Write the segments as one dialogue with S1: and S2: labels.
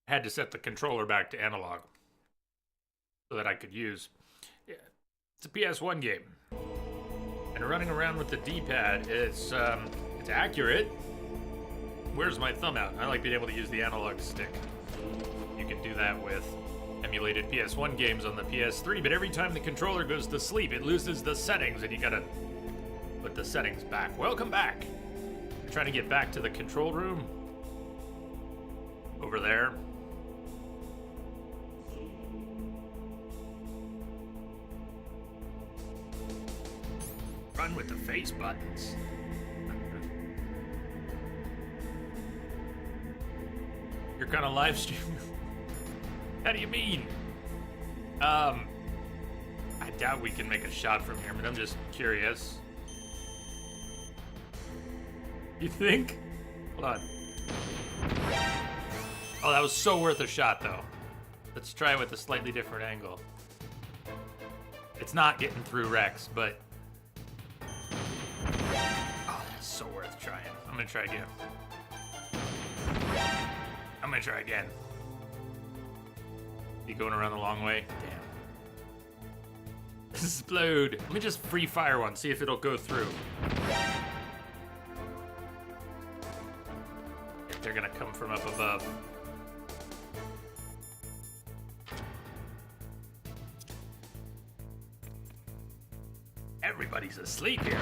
S1: Had to set the controller back to analog so that I could use. Yeah, it's a PS1 game, and running around with the D-pad, it's accurate. Where's my thumb out? I like being able to use the analog stick. You can do that with emulated PS1 games on the PS3, but every time the controller goes to sleep, it loses the settings, and you gotta put the settings back. Welcome back. I'm trying to get back to the control room. Over there. Run with the face buttons. You're gonna live stream? How do you mean? I doubt we can make a shot from here, but I'm just curious. You think? Hold on. Oh, that was so worth a shot, though. Let's try with a slightly different angle. It's not getting through Rex, but... Oh, that's so worth trying. I'm gonna try again. I'm gonna try again. You going around the long way? Damn. Explode. Let me just free fire one, see if it'll go through. If they're gonna come from up above. Everybody's asleep here.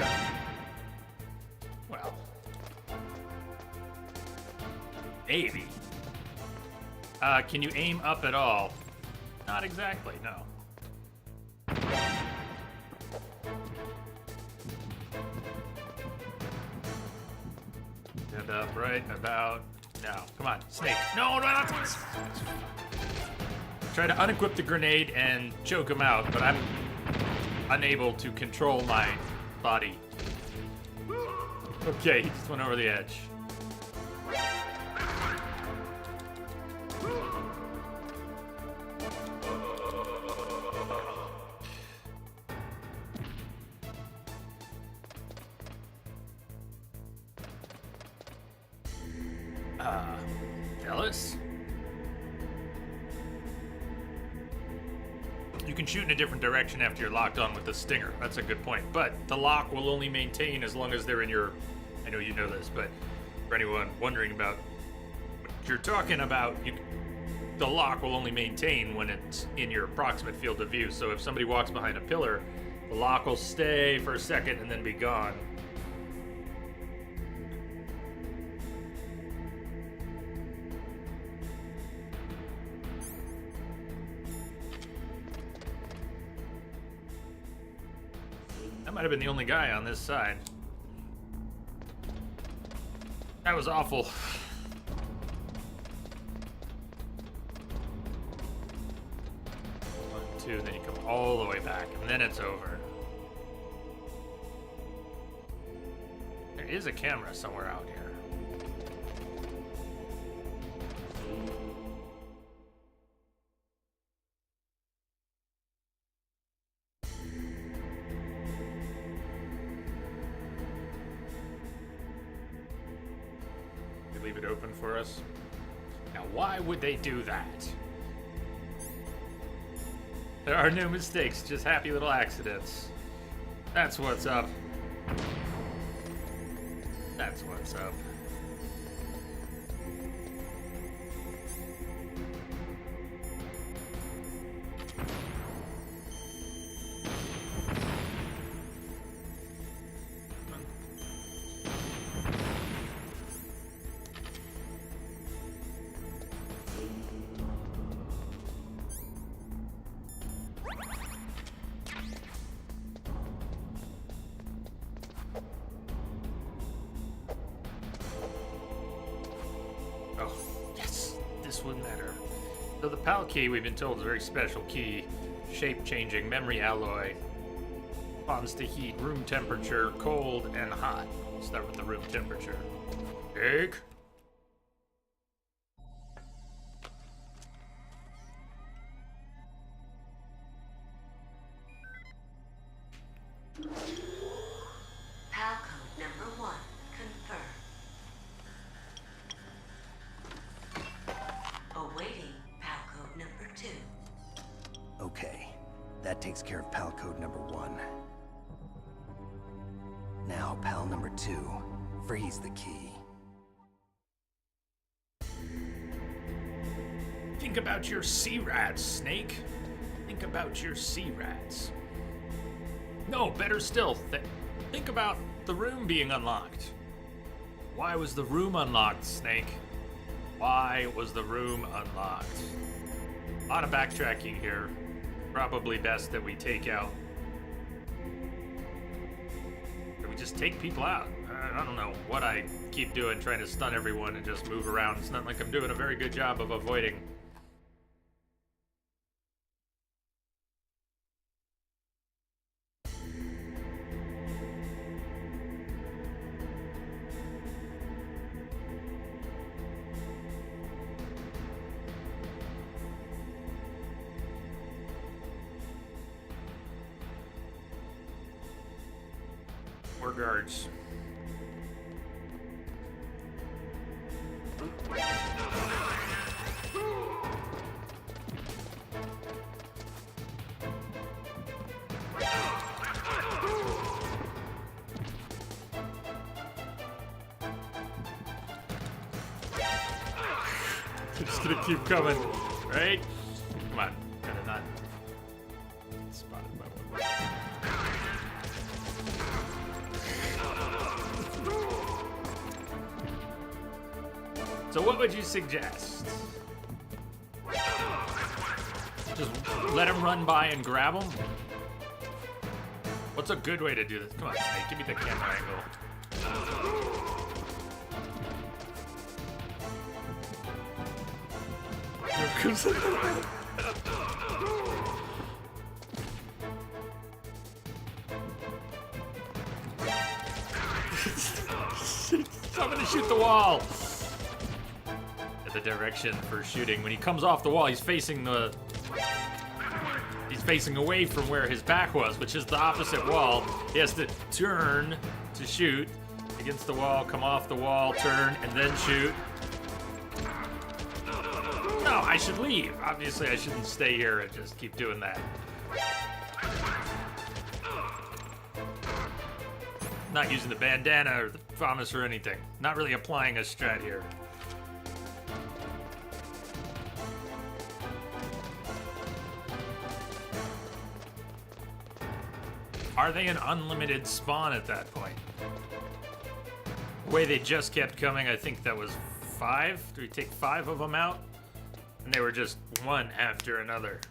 S1: Well. Maybe. Can you aim up at all? Not exactly, no. Stand up right about now. Come on, snake. No, not this. Try to unequip the grenade and choke him out, but I'm unable to control my body. Okay, he just went over the edge. Ellis? You can shoot in a different direction after you're locked on with the stinger. That's a good point. But the lock will only maintain as long as they're in your... I know you know this, but for anyone wondering about what you're talking about, the lock will only maintain when it's in your approximate field of view. So if somebody walks behind a pillar, the lock will stay for a second and then be gone. I might have been the only guy on this side. That was awful. 1, 2, then you come all the way back, and then it's over. There is a camera somewhere out here. Leave it open for us. Now, why would they do that? There are no mistakes, just happy little accidents. That's what's up. That's what's up. Oh, yes, this one better. So the PAL key, we've been told, is a very special key. Shape-changing memory alloy. Responds to heat, room temperature, cold, and hot. We'll start with the room temperature. Take.
S2: PAL code number 1 confirmed. That takes care of pal code number 1. Now, pal number 2. Freeze the key.
S1: Think about your sea rats, Snake. Think about your sea rats. No, better still, think about the room being unlocked. Why was the room unlocked, Snake? Why was the room unlocked? A lot of backtracking here. Probably best that we take out. Or we just take people out. I don't know what I keep doing, trying to stun everyone and just move around. It's not like I'm doing a very good job of avoiding. More guards. They're just gonna keep coming, right? Come on, gotta not spotted by one. So what would you suggest? Just let him run by and grab him? What's a good way to do this? Come on, Snake, give me the camera angle. Here comes I'm gonna shoot the wall. The direction for shooting. When he comes off the wall, he's facing away from where his back was, which is the opposite wall. He has to turn to shoot against the wall, come off the wall, turn, and then shoot. No, I should leave. Obviously, I shouldn't stay here and just keep doing that. Not using the bandana or the promise or anything. Not really applying a strat here. Are they an unlimited spawn at that point? The way they just kept coming, I think that was 5. Did we take 5 of them out? And they were just one after another.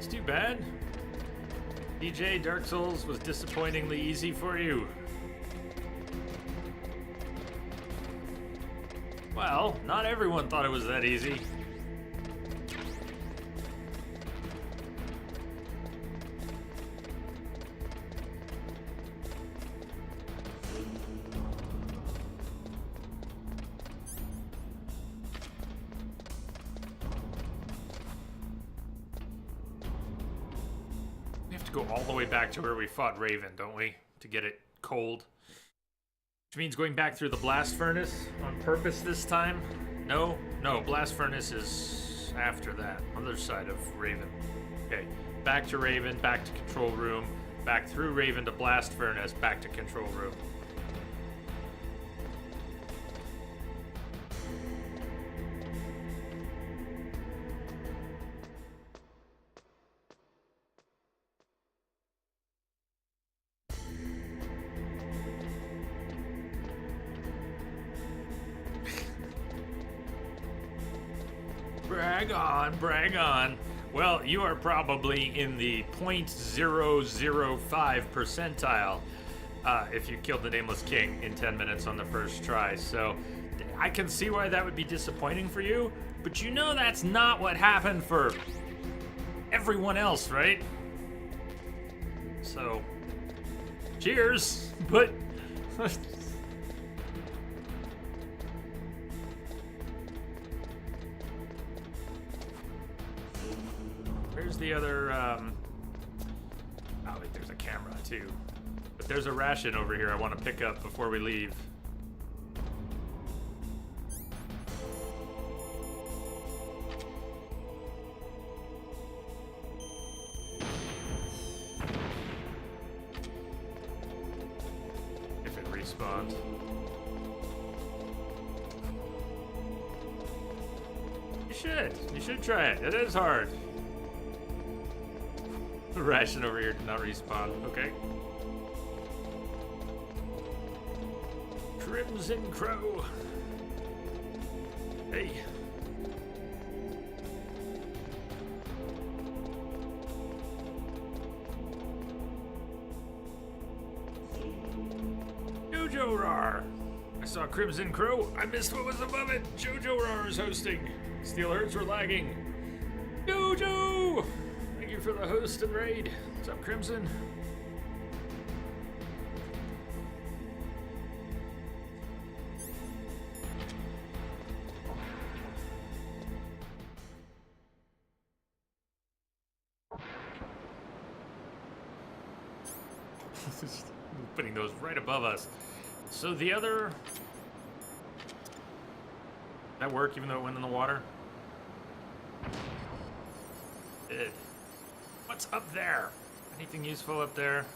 S1: Too bad. DJ, Dark Souls was disappointingly easy for you. Well, not everyone thought it was that easy. Go all the way back to where we fought Raven, don't we? To get it cold. Which means going back through the blast furnace on purpose this time? No, blast furnace is after that, other side of Raven. Okay, back to Raven, back to control room, back through Raven to blast furnace, back to control room. Brag on. Well, you are probably in the 0.005 percentile if you killed the Nameless King in 10 minutes on the first try. So I can see why that would be disappointing for you, but you know that's not what happened for everyone else, right? So, cheers, but... Where's the other, Oh, wait, there's a camera, too. But there's a ration over here I want to pick up before we leave. If it respawns. You should try it. It is hard. The ration over here did not respawn. Okay. Crimson Crow. Hey. Jojo Rar. I saw Crimson Crow. I missed what was above it. Jojo Rar is hosting. Steel Hearts were lagging. Jojo! Thank you for the host and raid. What's up, Crimson? Putting those right above us. So the other... That work even though it went in the water? What's up there? Anything useful up there?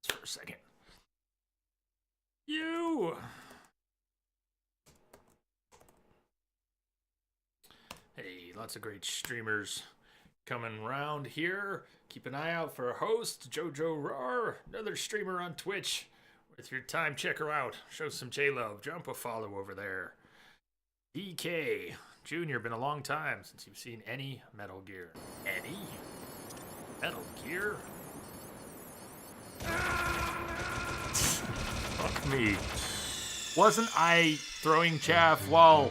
S1: Just for a second. You! Hey, lots of great streamers coming around here. Keep an eye out for a host, Jojo Rar, another streamer on Twitch. With your time, check her out. Show some J-Love. Jump a follow over there. DK Junior, been a long time since you've seen any Metal Gear. Any? Metal Gear? Fuck me. Wasn't I throwing chaff while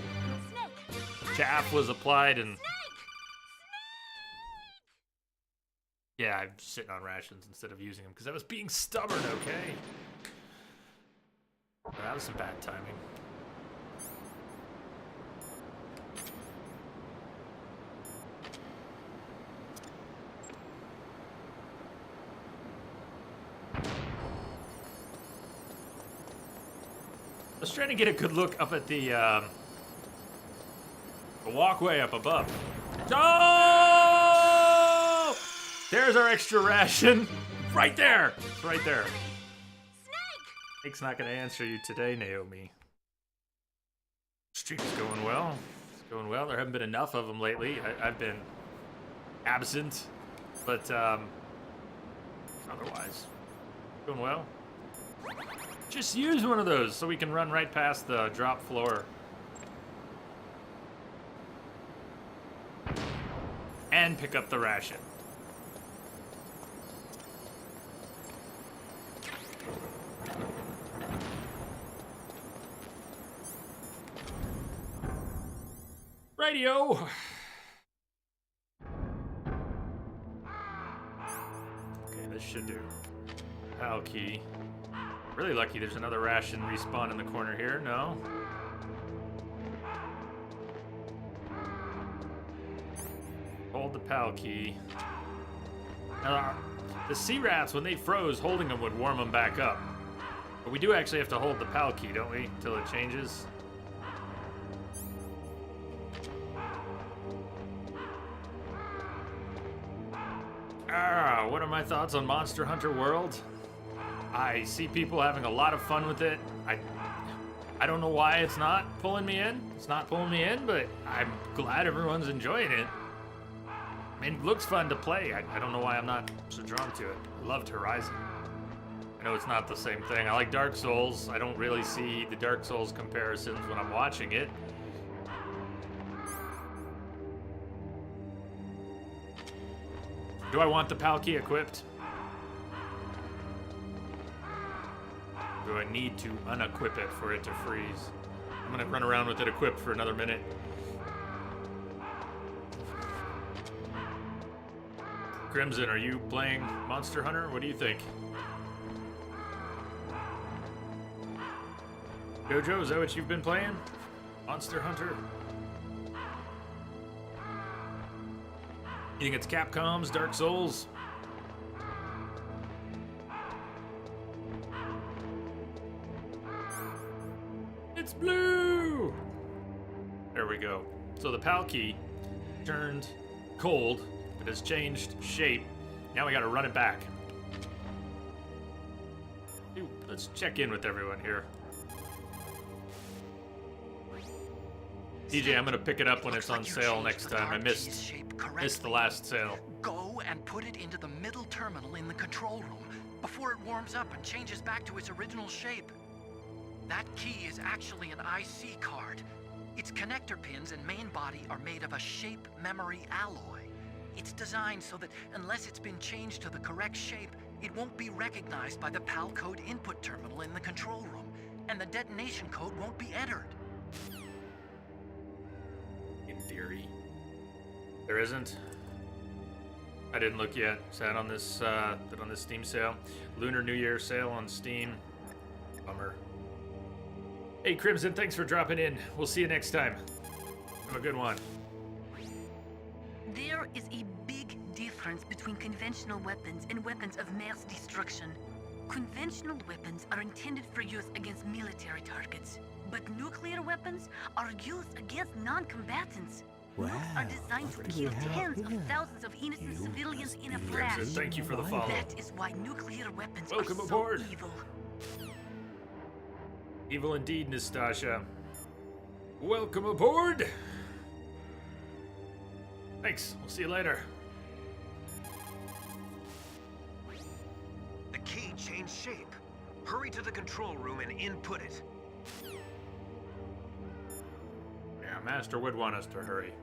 S1: chaff was applied and... Yeah, I'm sitting on rations instead of using them because I was being stubborn, okay? That was some bad timing. I was trying to get a good look up at the walkway up above. Oh! There's our extra ration. Right there. It's right there. Snake's not going to answer you today, Naomi. Stream's going well. It's going well. There haven't been enough of them lately. I've been absent, but otherwise, going well. Just use one of those so we can run right past the drop floor. And pick up the ration. Radio. Okay, this should do. PAL key. Really lucky there's another ration respawn in the corner here. No. Hold the PAL key. The sea rats, when they froze, holding them would warm them back up. But we do actually have to hold the PAL key, don't we? Until it changes. What are my thoughts on Monster Hunter World? I see people having a lot of fun with it. I don't know why it's not pulling me in. It's not pulling me in, but I'm glad everyone's enjoying it. I mean, it looks fun to play. I don't know why I'm not so drawn to it. I loved Horizon. I know it's not the same thing. I like Dark Souls. I don't really see the Dark Souls comparisons when I'm watching it. Do I want the PAL key equipped? Do I need to unequip it for it to freeze? I'm gonna run around with it equipped for another minute. Crimson, are you playing Monster Hunter? What do you think? Jojo, is that what you've been playing? Monster Hunter? You think it's Capcom's Dark Souls? It's blue! There we go. So the PAL key turned cold. It has changed shape. Now we gotta run it back. Ooh, let's check in with everyone here. DJ, I'm gonna pick it up when it's on sale next time. I missed the last sale.
S3: Go and put it into the middle terminal in the control room before it warms up and changes back to its original shape. That key is actually an IC card. Its connector pins and main body are made of a shape memory alloy. It's designed so that unless it's been changed to the correct shape, it won't be recognized by the PAL code input terminal in the control room, and the detonation code won't be entered.
S1: In theory. There isn't. I didn't look yet. Is that on this Steam sale? Lunar New Year sale on Steam. Bummer. Hey Crimson, thanks for dropping in. We'll see you next time. Have a good one.
S4: There is a big difference between conventional weapons and weapons of mass destruction. Conventional weapons are intended for use against military targets, but nuclear weapons are used against non-combatants. Nukes are designed to kill tens of thousands of innocent civilians in a flash.
S1: Crimson, thank you for the follow.
S4: That is why nuclear weapons
S1: Welcome
S4: are
S1: aboard.
S4: so evil.
S1: Evil indeed, Nastasha. Welcome aboard! Thanks, we'll see you later.
S5: The key changed shape. Hurry to the control room and input it.
S1: Yeah, Master would want us to hurry.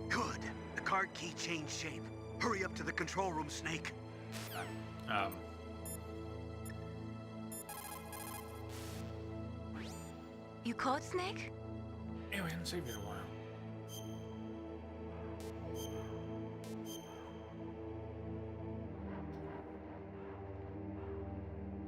S5: Good. The card key changed shape. Hurry up to the control room, Snake.
S4: You caught Snake?
S1: Yeah, we haven't saved you in a while.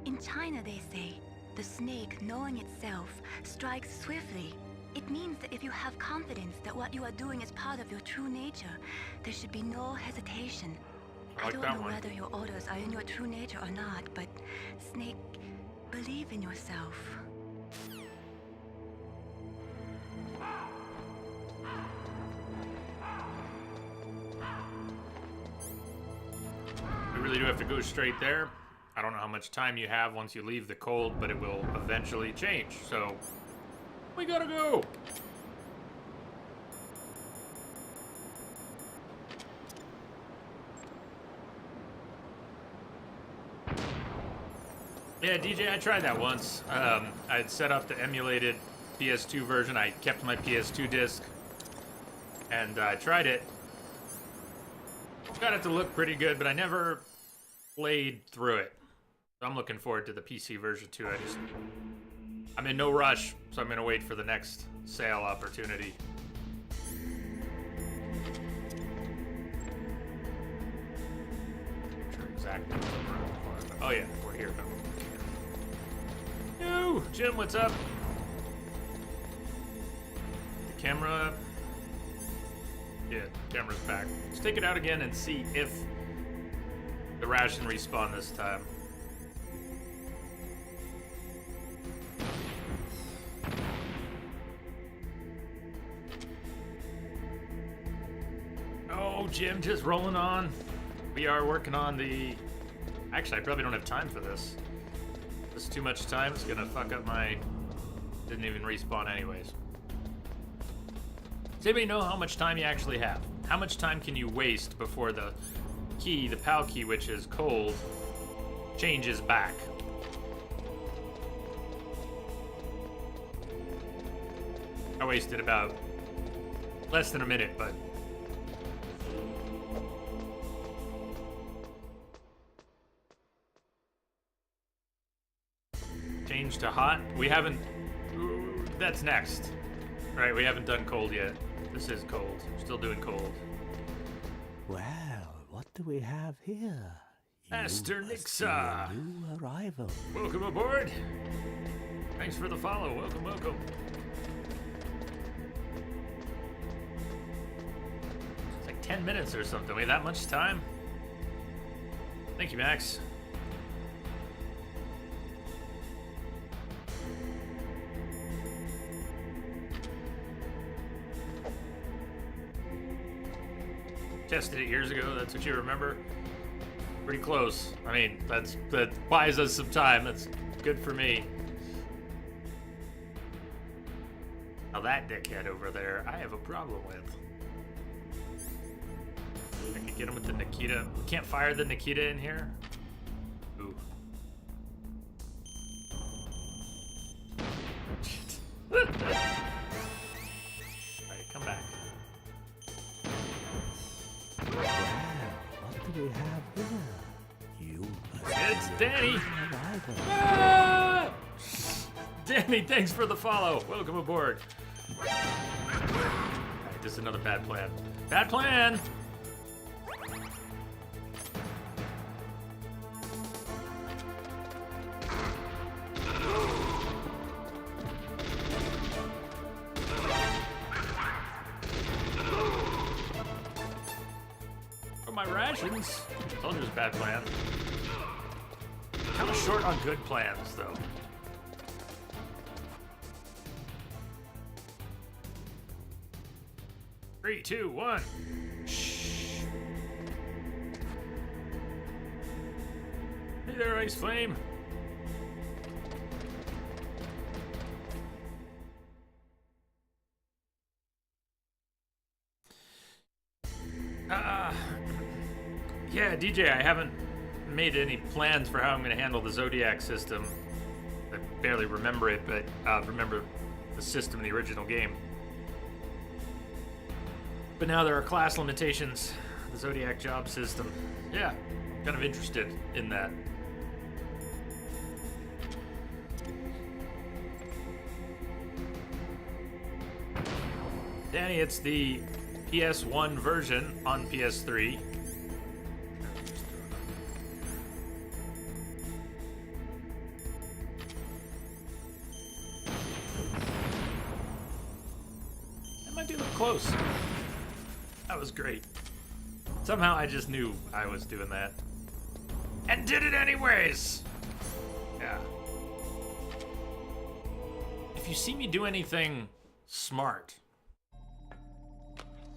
S4: In China, they say, the snake, knowing itself, strikes swiftly. It means that if you have confidence that what you are doing is part of your true nature, there should be no hesitation.
S1: I like
S4: don't
S1: that
S4: know
S1: one.
S4: whether your orders are in your true nature or not, but Snake, believe in yourself.
S1: We really do have to go straight there. I don't know how much time you have once you leave the cold, but it will eventually change. So, we gotta go. Yeah, DJ, I tried that once. I had set up the emulated PS2 version. I kept my PS2 disc, and I tried it. Got it to look pretty good, but I never played through it. So I'm looking forward to the PC version too. I'm in no rush, so I'm gonna wait for the next sale opportunity. Sure exactly. Oh yeah, we're here. Yo, Jim, what's up? The camera. Yeah, camera's back. Let's take it out again and see if the ration respawn this time. Oh, Jim, just rolling on. We are working on the... Actually, I probably don't have time for this. This is too much time. It's gonna fuck up my... Didn't even respawn anyways. Does anybody know how much time you actually have? How much time can you waste before the key, the PAL key, which is cold, changes back? I wasted about less than a minute, but... Change to hot? We haven't... That's next. Right, we haven't done cold yet. This is cold. Still doing cold.
S6: Well, what do we have here?
S1: Master
S6: You must
S1: Nixa.
S6: be a new arrival.
S1: Welcome aboard. Thanks for the follow. Welcome, welcome. 10 minutes or something. We have that much time? Thank you, Max. Tested it years ago. That's what you remember? Pretty close. I mean, that buys us some time. That's good for me. Now that dickhead over there, I have a problem with. I can get him with the Nikita. We can't fire the Nikita in here. Ooh. Alright, come back.
S6: What do we have here? You.
S1: It's Danny!
S6: Arrival.
S1: Ah! Danny, thanks for the follow. Welcome aboard. Alright, this is another bad plan. Bad plan! For my rations. Told you it was a bad plan. Kind of short on good plans, though. Three, two, one. Shh. Hey there, Ice Flame. Yeah, DJ, I haven't made any plans for how I'm going to handle the Zodiac system. I barely remember it, but remember the system in the original game. But now there are class limitations. The Zodiac job system. Yeah, I'm kind of interested in that. Danny, it's the PS1 version on PS3. That might do look close. That was great. Somehow I just knew I was doing that. And did it anyways! Yeah. If you see me do anything smart,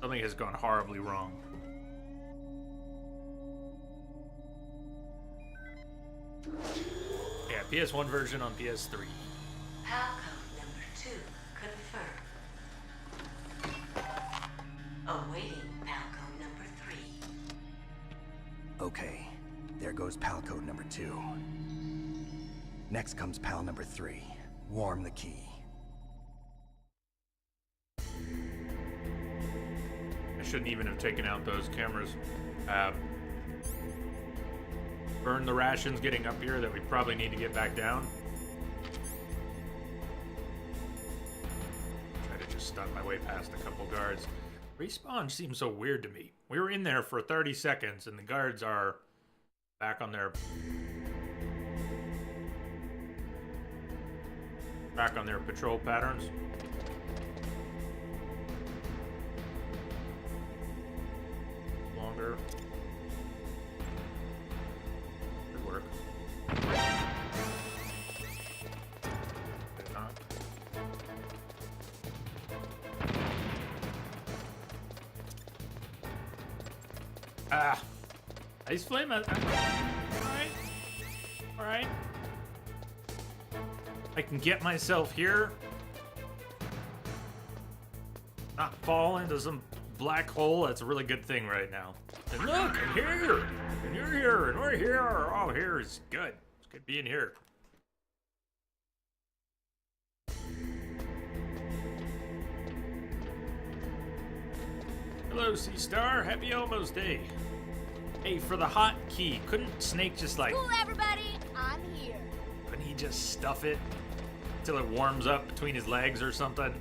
S1: something has gone horribly wrong. Yeah, PS1 version on PS3.
S7: Palcom number 2 confirmed. Awaiting Palcom number 3.
S2: Okay, there goes pal code number 2. Next comes pal number 3. Warm the key.
S1: I shouldn't even have taken out those cameras. Burn the rations getting up here that we probably need to get back down. Try to just stunt my way past a couple guards. Respawn seems so weird to me. We were in there for 30 seconds and the guards are back on their patrol patterns. Longer. Good work. Good not. Ah! Ice Flame? Alright. Alright. I can get myself here. Not fall into some black hole. That's a really good thing right now. And look, I'm here! And you're here, and we're here! Oh, here is good. It's good being here. Hello, Sea-Star. Happy Elmo's Day. Hey, for the hot key, couldn't Snake just like...
S8: Cool, everybody, I'm here.
S1: Couldn't he just stuff it till it warms up between his legs or something?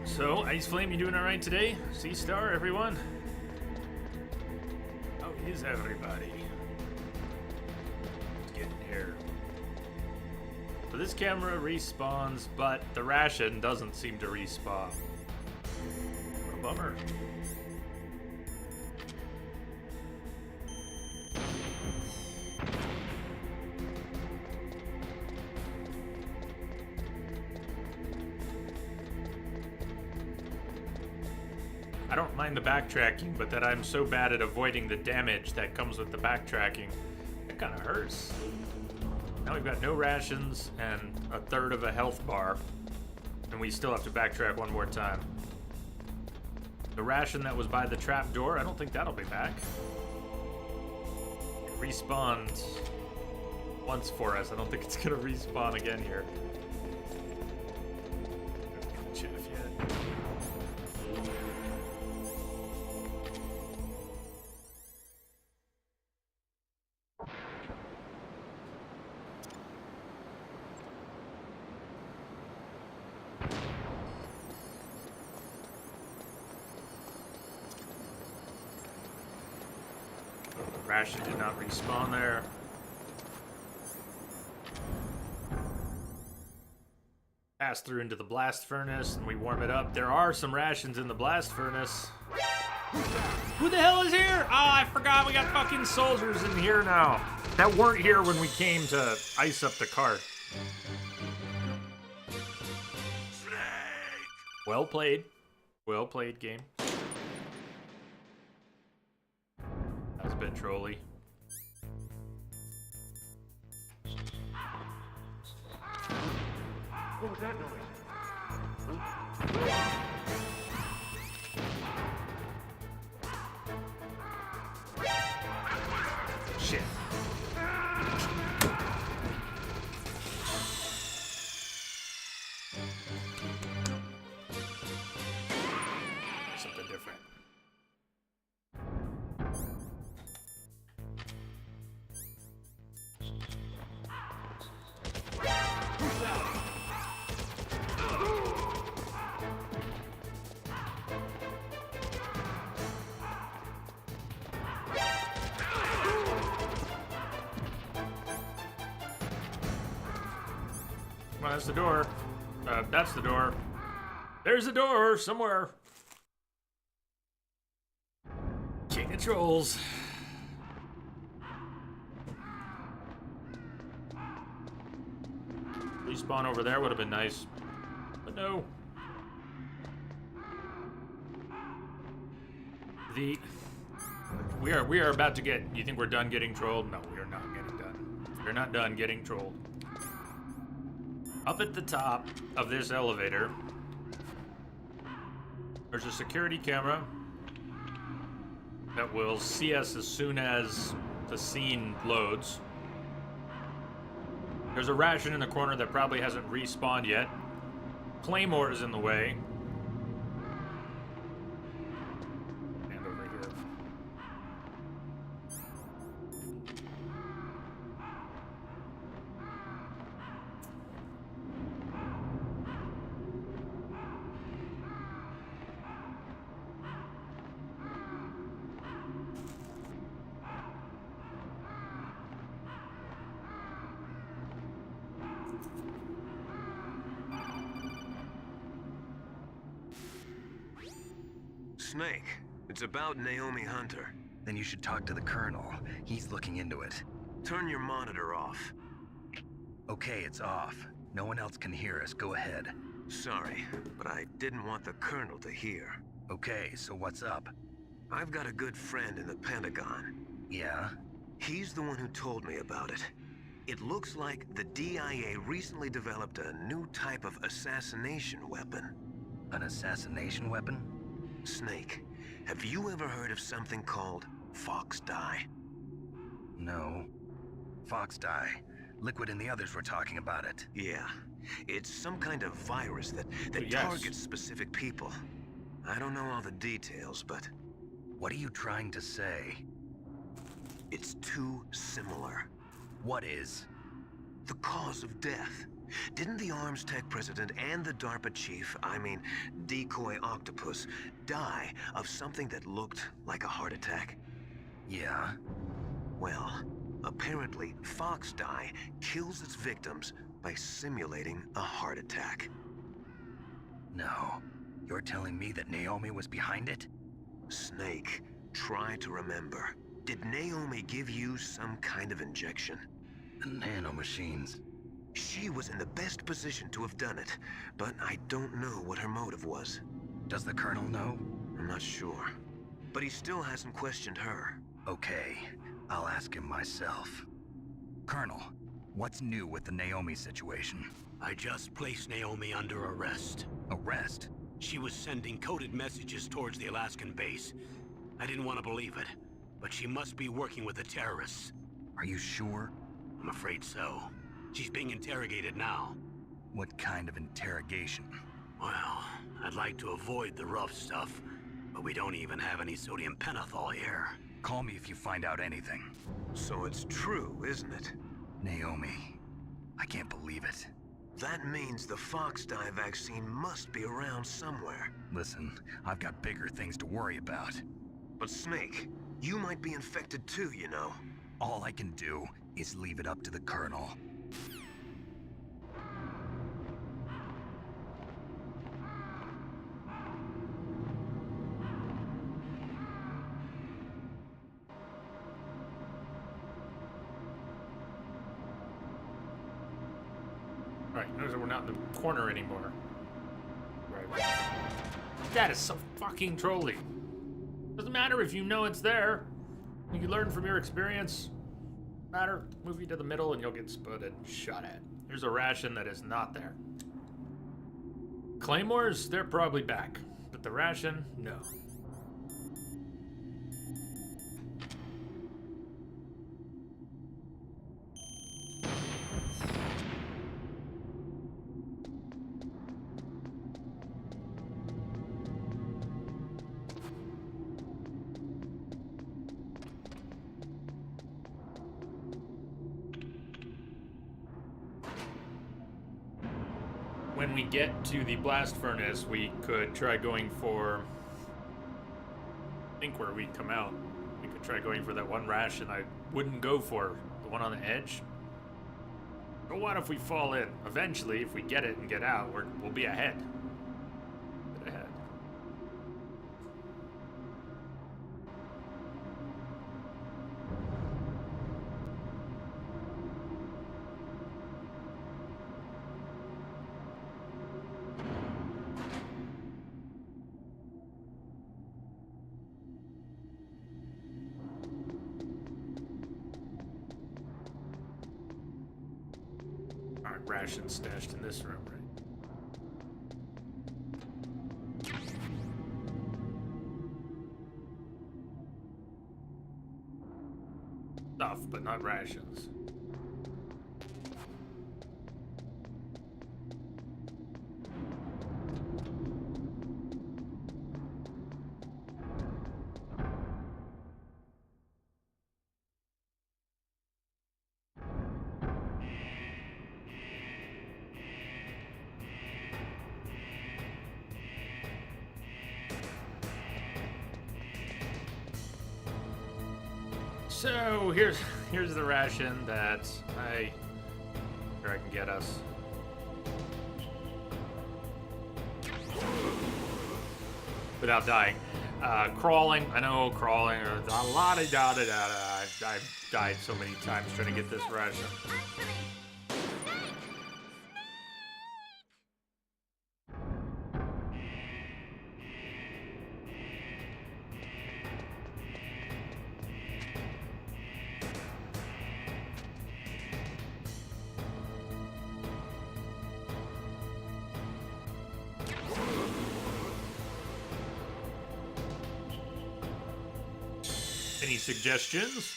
S1: So, Ice Flame, you doing all right today? Sea-Star, everyone? How is everybody? here. So this camera respawns, but the ration doesn't seem to respawn. What a bummer. I don't mind the backtracking, but that I'm so bad at avoiding the damage that comes with the backtracking, it kind of hurts. Now we've got no rations and a third of a health bar, and we still have to backtrack one more time. The ration that was by the trap door, I don't think that'll be back. It respawned once for us. I don't think it's gonna respawn again here. Jeff yet. Ration did not respawn there. Pass through into the blast furnace and we warm it up. There are some rations in the blast furnace. Who the hell is here? Oh, I forgot we got fucking soldiers in here now. That weren't here when we came to ice up the cart. Well played. Well played, game. That was a bit trolly.
S5: What was that noise?
S1: Shit. Something different. Come on, that's the door. That's the door. There's a door somewhere. King of Trolls. Respawn over there would have been nice, but no. We are about to get. You think we're done getting trolled? No, we are not getting done. We're not done getting trolled. Up at the top of this elevator, there's a security camera that will see us as soon as the scene loads. There's a ration in the corner that probably hasn't respawned yet. Claymore is in the way. And over here.
S5: Snake, it's about Naomi Hunter.
S2: Then you should talk to the Colonel. He's looking into it.
S5: Turn your monitor off.
S2: Okay, it's off. No one else can hear us. Go ahead.
S5: Sorry, but I didn't want the Colonel to hear.
S2: Okay, so what's up?
S5: I've got a good friend in the Pentagon.
S2: Yeah?
S5: He's the one who told me about it. It looks like the DIA recently developed a new type of assassination weapon.
S2: An assassination weapon?
S5: Snake, have you ever heard of something called Fox Dye?
S2: No. Fox dye. Liquid and the others were talking about it.
S5: Yeah. It's some kind of virus that
S1: Yes.
S5: targets specific people. I don't know all the details, but
S2: What are you trying to say?
S5: it's too similar.
S2: What is?
S5: The cause of death. Didn't the Arms Tech president and the DARPA chief, I mean, Decoy Octopus, die of something that looked like a heart attack?
S2: Yeah?
S5: Well, Apparently, fox dye kills its victims by simulating a heart attack.
S2: No. You're telling me that Naomi was behind it?
S5: Snake, try to remember. Did Naomi give you some kind of injection?
S2: The nanomachines.
S5: She was in the best position to have done it, but I don't know what her motive was.
S2: Does the Colonel know?
S5: I'm not sure. But he still hasn't questioned her.
S2: Okay, I'll ask him myself. Colonel, what's new with the Naomi situation?
S9: I just placed Naomi under arrest.
S2: Arrest?
S9: She was sending coded messages towards the Alaskan base. I didn't want to believe it, but she must be working with the terrorists.
S2: Are you sure?
S9: I'm afraid so. She's being interrogated now.
S2: What kind of interrogation?
S9: Well, I'd like to avoid the rough stuff, but we don't even have any sodium pentothal here.
S2: Call me if you find out anything.
S5: So it's true, isn't it?
S2: Naomi, I can't believe it.
S5: That means the fox dye vaccine must be around somewhere.
S2: Listen, I've got bigger things to worry about.
S5: But Snake, you might be infected too, you know.
S2: All I can do is leave it up to the Colonel.
S1: Right, notice that we're not in the corner anymore. Right. That is so fucking trolly. Doesn't matter if you know it's there. You can learn from your experience. Matter, move you to the middle and you'll get spotted and shot at. Here's a ration that is not there. Claymores, they're probably back. But the ration, no. When we get to the blast furnace, we could try going for, I think where we come out, we could try going for that one ration I wouldn't go for, the one on the edge. But what if we fall in? Eventually, if we get it and get out, we'll be ahead. Get ahead. Rations stashed in this room, right? Stuff, but not rations. So here's the ration that I can get us. Without dying. Crawling, I know crawling, or a lot of da-da-da-da. I've died so many times trying to get this ration. Any suggestions?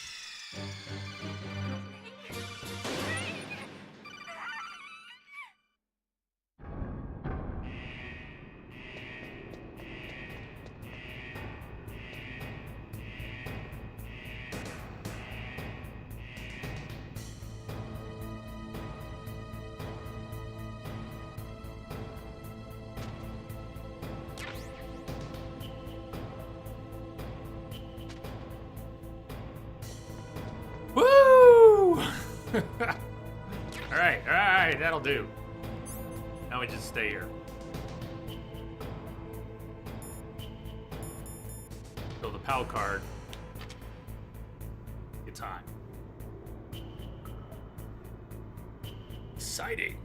S1: Alright, that'll do. Now we just stay here. So the PAL card gets hot. Exciting.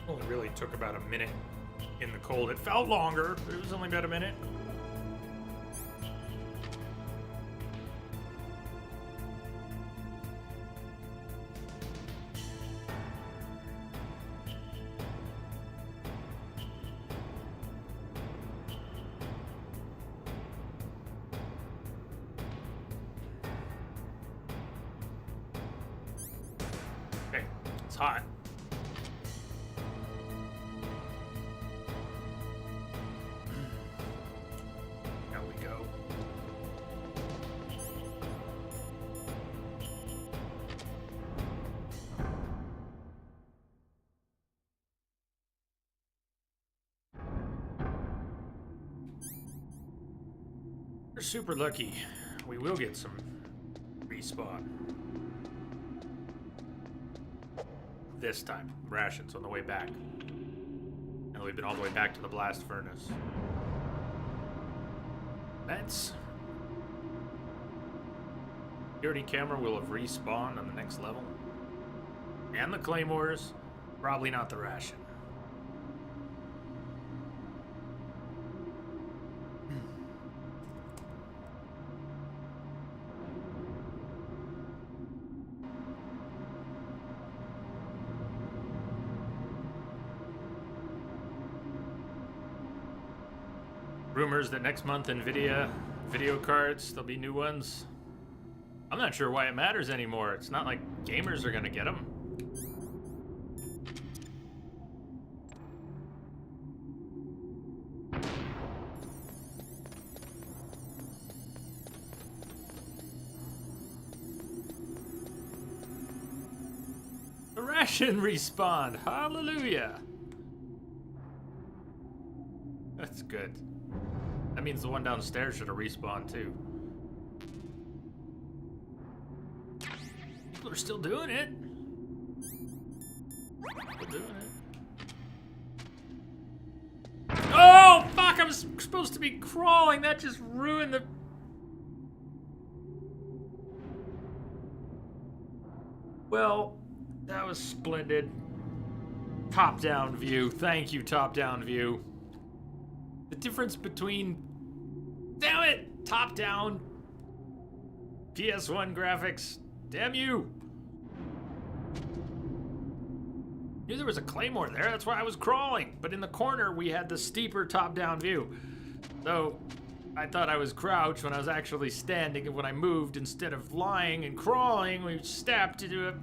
S1: Only really took about a minute in the cold. It felt longer, but it was only about a minute. Okay, it's hot. There we go. We're super lucky. We will get some respawn. This time, rations on the way back. And we've been all the way back to the blast furnace. Vents. Security camera will have respawned on the next level. And the claymores. Probably not the ration. Rumors that next month Nvidia video cards, there'll be new ones. I'm not sure why it matters anymore. It's not like gamers are gonna get them. The ration respawned. Hallelujah. That's good. That means the one downstairs should have respawned too. People are still doing it. Still doing it. Oh, fuck! I was supposed to be crawling. That just ruined the... Well, that was splendid. Top-down view. Thank you, top-down view. The difference between... Damn it! Top-down PS1 graphics. Damn you! Knew there was a claymore there, that's why I was crawling. But in the corner, we had the steeper top-down view. So, I thought I was crouched when I was actually standing, and when I moved, instead of lying and crawling, we stepped to do a...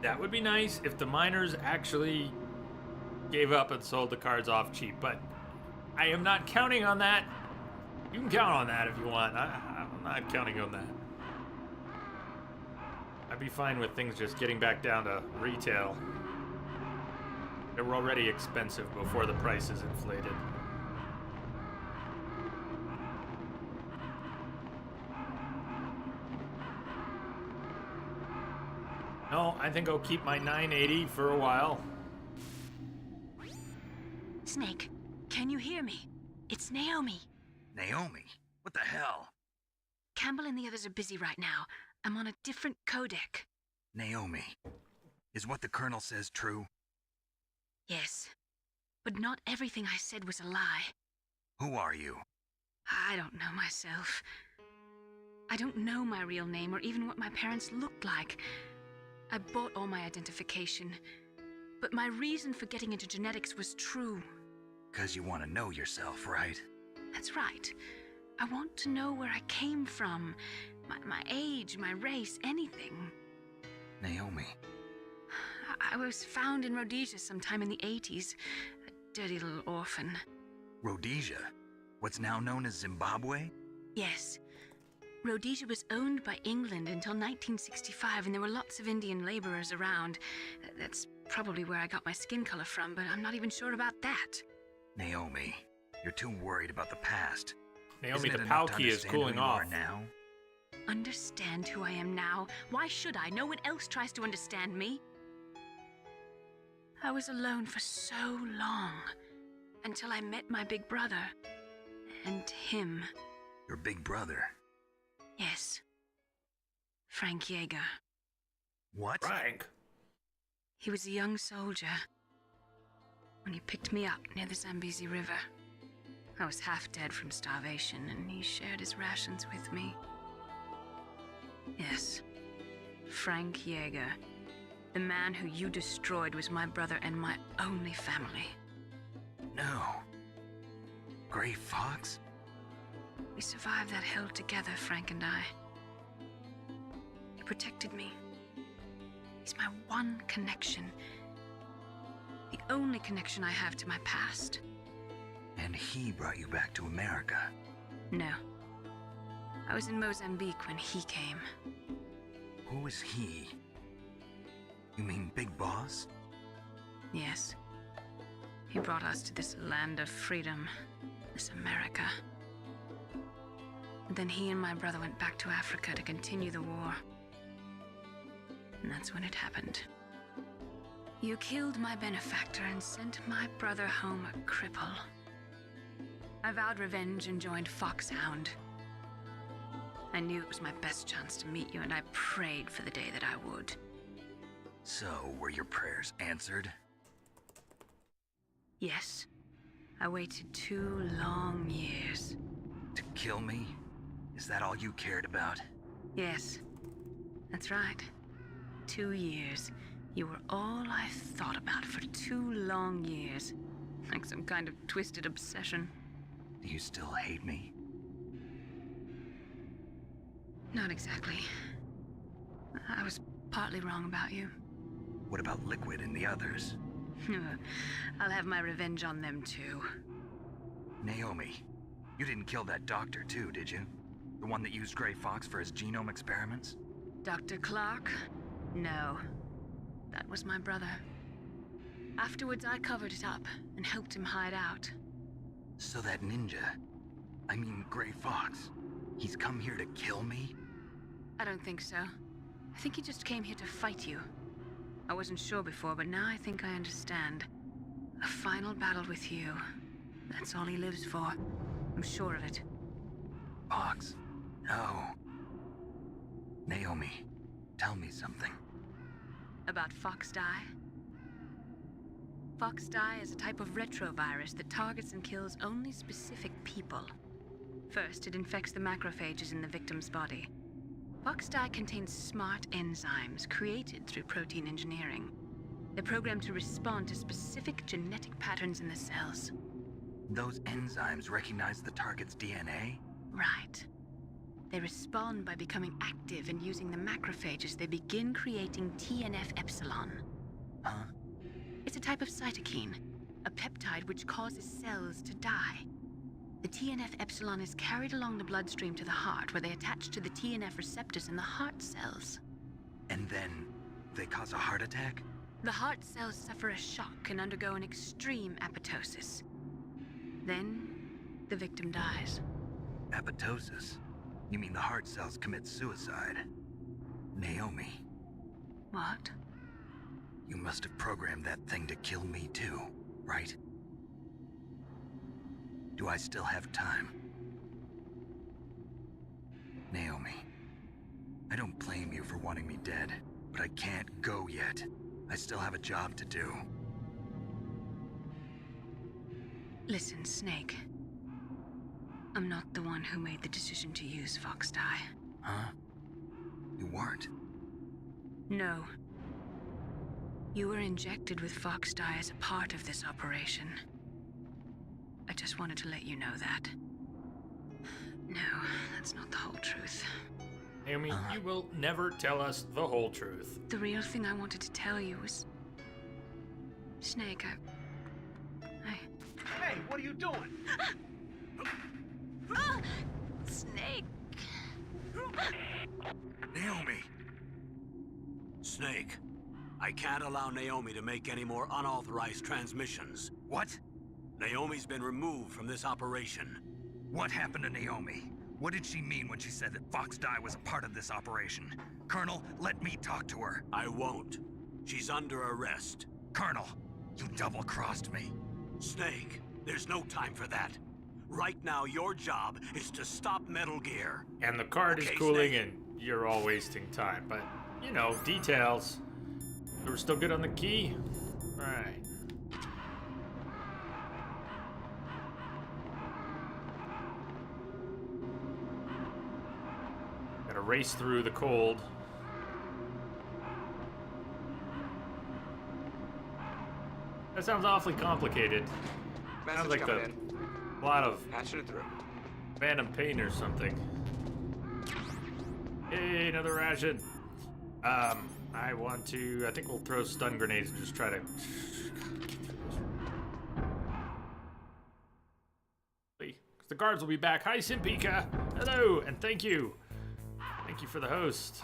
S1: That would be nice if the miners actually gave up and sold the cards off cheap, but I am not counting on that. You can count on that if you want. I'm not counting on that. I'd be fine with things just getting back down to retail. They were already expensive before the prices inflated. No, I think I'll keep my 980 for a while.
S4: Snake, can you hear me? It's Naomi.
S2: Naomi? What the hell?
S4: Campbell and the others are busy right now. I'm on a different codec.
S2: Naomi, is what the Colonel says true?
S4: Yes, but not everything I said was a lie.
S2: Who are you?
S4: I don't know myself. I don't know my real name or even what my parents looked like. I bought all my identification, but my reason for getting into genetics was true.
S2: 'Cause you want to know yourself, right?
S4: That's right. I want to know where I came from, my age, my race, anything.
S2: Naomi.
S4: I was found in Rhodesia sometime in the 80s. dirty little orphan.
S2: Rhodesia? What's now known as Zimbabwe?
S4: Yes. Rhodesia was owned by England until 1965, and there were lots of Indian laborers around. That's probably where I got my skin color from, but I'm not even sure about that.
S2: Naomi, you're too worried about the past.
S1: Naomi,
S2: Isn't
S1: the
S2: it enough to
S1: Palkia is
S2: understand
S1: cooling
S2: who you are
S1: off.
S2: now?
S4: Understand who I am now? Why should I? No one else tries to understand me. I was alone for so long, until I met my big brother. And him.
S2: Your big brother.
S4: Yes. Frank Yeager.
S2: What?
S1: Frank.
S4: He was a young soldier when he picked me up near the Zambezi River. I was half dead from starvation, and he shared his rations with me. Yes, Frank Yeager. The man who you destroyed was my brother and my only family.
S2: No. Gray Fox?
S4: We survived that hell together, Frank and I. He protected me. He's my one connection. The only connection I have to my past.
S2: And he brought you back to America.
S4: No. I was in Mozambique when he came.
S2: Who is he? You mean Big Boss?
S4: Yes. He brought us to this land of freedom, this America. And then he and my brother went back to Africa to continue the war. And that's when it happened. You killed my benefactor and sent my brother home a cripple. I vowed revenge and joined Foxhound. I knew it was my best chance to meet you, and I prayed for the day that I would.
S2: So, were your prayers answered?
S4: Yes. I waited 2 long years.
S2: To kill me? Is that all you cared about?
S4: Yes. That's right. 2 years. You were all I thought about for 2 long years. Like some kind of twisted obsession.
S2: Do you still hate me?
S4: Not exactly. I was partly wrong about you.
S2: What about Liquid and the others?
S4: I'll have my revenge on them too.
S2: Naomi, you didn't kill that doctor too, did you? The one that used Gray Fox for his genome experiments?
S4: Dr. Clark? No. That was my brother. Afterwards, I covered it up and helped him hide out.
S2: So that ninja, I mean Gray Fox, he's come here to kill me?
S4: I don't think so. I think he just came here to fight you. I wasn't sure before, but now I think I understand. A final battle with you. That's all he lives for. I'm sure of it.
S2: Fox? No. Naomi, tell me something.
S4: About Foxdie? Foxdie is a type of retrovirus that targets and kills only specific people. First, it infects the macrophages in the victim's body. Foxdie contains smart enzymes created through protein engineering. They're programmed to respond to specific genetic patterns in the cells.
S2: Those enzymes recognize the target's DNA?
S4: Right. They respond by becoming active and using the macrophages. They begin creating TNF-epsilon.
S2: Huh?
S4: It's a type of cytokine, a peptide which causes cells to die. The TNF-epsilon is carried along the bloodstream to the heart, where they attach to the TNF receptors in the heart cells.
S2: And then they cause a heart attack?
S4: The heart cells suffer a shock and undergo an extreme apoptosis. Then, the victim dies.
S2: Apoptosis? You mean the heart cells commit suicide? Naomi,
S4: What?
S2: you must have programmed that thing to kill me too, right? Do I still have time? Naomi, I don't blame you for wanting me dead, but I can't go yet. I still have a job to do.
S4: Listen, Snake. I'm not the one who made the decision to use Foxdie.
S2: Huh? You weren't?
S4: No. You were injected with Foxdie as a part of this operation. I just wanted to let you know that. No, that's not the whole truth.
S1: Naomi, you will never tell us the whole truth.
S4: The real thing I wanted to tell you was... Snake, I
S9: Hey, what are you doing?
S4: Snake!
S2: Naomi!
S9: Snake, I can't allow Naomi to make any more unauthorized transmissions.
S2: What?
S9: Naomi's been removed from this operation.
S2: What happened to Naomi? What did she mean when she said that Fox Die was a part of this operation? Colonel, let me talk to her.
S9: I won't. She's under arrest.
S2: Colonel, you double-crossed me.
S9: Snake, there's no time for that. Right now, your job is to stop Metal Gear.
S1: And the card is
S9: Okay,
S1: cooling,
S9: Snake.
S1: and you're all wasting time. But, you know, details. We're still good on the key? Right. Gotta race through the cold. That sounds awfully complicated. Sounds like a lot of
S10: Patching it through.
S1: Phantom Pain or something. Hey, another ration. I think we'll throw stun grenades and just try to... The guards will be back. Hi, Simpika. Hello, and thank you. Thank you for the host.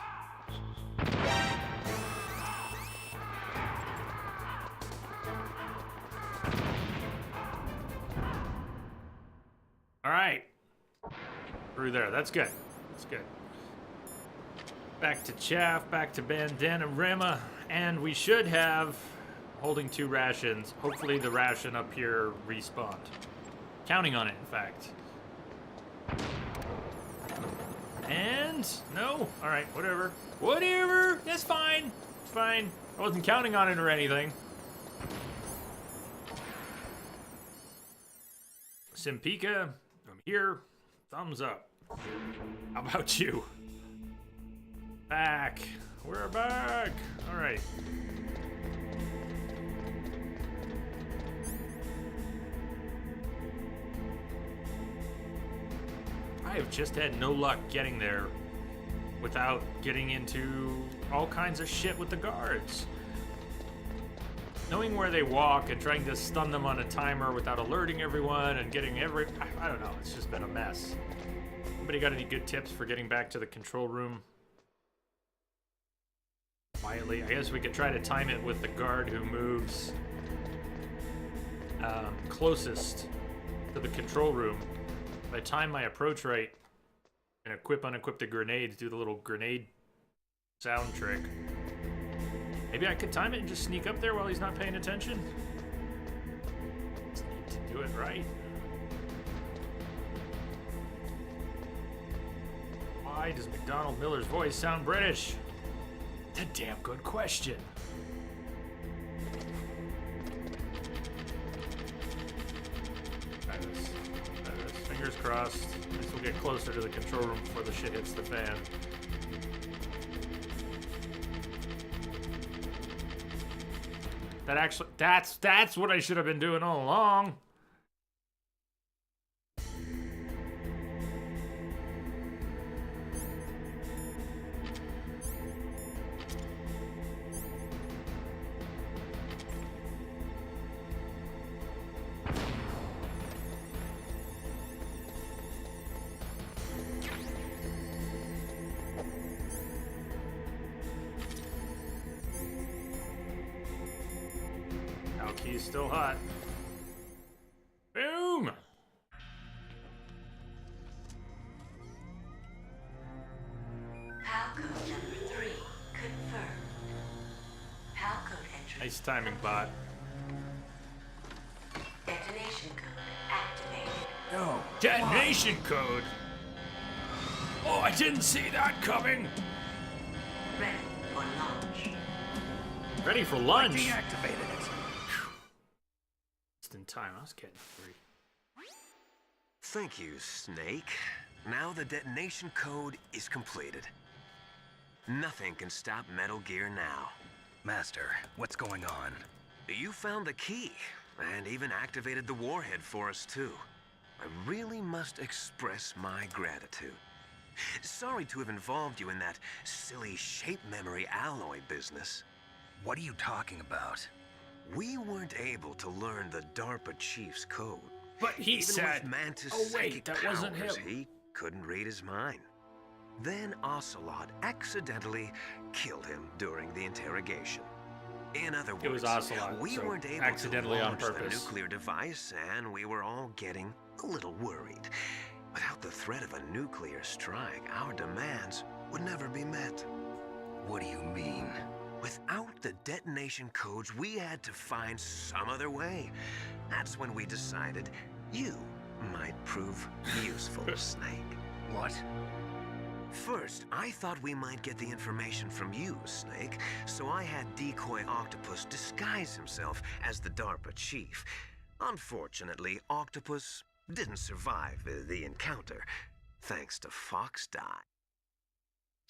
S1: All right. Through there. That's good. That's good. Back to Chaff, back to Bandanarama, and we should have holding 2 rations. Hopefully the ration up here respawned. Counting on it, in fact. And no? Alright, whatever. Whatever! That's fine. It's fine. I wasn't counting on it or anything. Simpika, I'm here. Thumbs up. How about you? Back. We're back. All right. I have just had no luck getting there without getting into all kinds of shit with the guards. Knowing where they walk and trying to stun them on a timer without alerting everyone and getting I don't know, it's just been a mess. Anybody got any good tips for getting back to the control room quietly? I guess we could try to time it with the guard who moves closest to the control room. If I time my approach right and unequip the grenades, do the little grenade sound trick. Maybe I could time it and just sneak up there while he's not paying attention. Just need to do it right. Why does McDonald Miller's voice sound British? It's a damn good question. Try this. Fingers crossed. This will get closer to the control room before the shit hits the fan. That actually, that's what I should have been doing all along. Key's still hot. Boom!
S7: Palcode number 3 confirmed. Palcode entry.
S1: Nice timing, bot.
S7: Detonation code activated.
S2: No.
S1: Detonation code! Oh, I didn't see that coming!
S7: Ready for launch.
S1: Ready for
S2: I
S1: lunch?
S2: deactivated it.
S1: Just in time, I was getting 3.
S5: Thank you, Snake. Now the detonation code is completed. Nothing can stop Metal Gear now.
S2: Master, what's going on?
S5: You found the key, and even activated the warhead for us, too. I really must express my gratitude. Sorry to have involved you in that silly shape memory alloy business.
S2: What are you talking about?
S5: We weren't able to learn the DARPA chief's code.
S1: But he
S5: Even
S1: said,
S5: with Mantis'
S1: "Oh wait,
S5: psychic
S1: that wasn't
S5: powers,
S1: him."
S5: he couldn't read his mind. Then Ocelot accidentally killed him during the interrogation. In other words,
S1: It was Ocelot,
S5: we
S1: so
S5: weren't able
S1: accidentally
S5: to
S1: on
S5: launch the
S1: purpose.
S5: nuclear device, and we were all getting a little worried. Without the threat of a nuclear strike, our demands would never be met.
S2: What do you mean?
S5: Without the detonation codes, we had to find some other way. That's when we decided you might prove useful, Snake.
S2: What?
S5: First, I thought we might get the information from you, Snake, so I had Decoy Octopus disguise himself as the DARPA chief. Unfortunately, Octopus didn't survive the encounter, thanks to Fox Die.